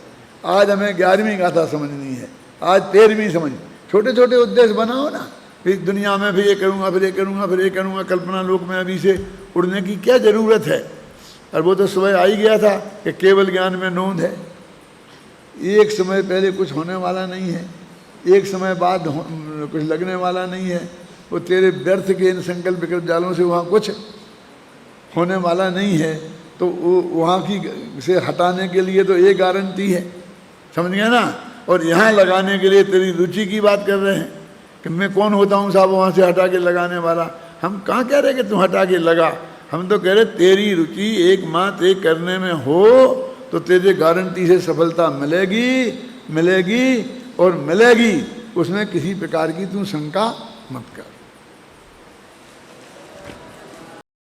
आज हमें 11वीं गाथा समझनी है, आज 13वीं समझ। छोटे छोटे उद्देश्य बनाओ ना। फिर दुनिया में फिर ये करूँगा, फिर ये करूँगा, फिर ये करूँगा। कल्पना लोक में अभी से उड़ने की क्या ज़रूरत है। और वो तो सुबह आ ही गया था कि केवल ज्ञान में नोंद है। एक समय पहले कुछ होने वाला नहीं है, एक समय बाद कुछ लगने वाला नहीं है। वो तेरे व्यर्थ के इन संकल्प विकल्प जालों से वहाँ कुछ होने वाला नहीं है। तो वो वहाँ की से हटाने के लिए तो ये गारंटी है, समझ गया ना। और यहाँ लगाने के लिए तेरी रुचि की बात कर रहे हैं कि मैं कौन होता हूँ साहब वहाँ से हटा के लगाने वाला। हम कहाँ कह रहे कि तू हटा के लगा, हम तो कह रहे तेरी रुचि एकमात्र एक करने में हो तो तेरे गारंटी से सफलता मिलेगी, मिलेगी और मिलेगी। उसमें किसी प्रकार की तू शंका मत कर।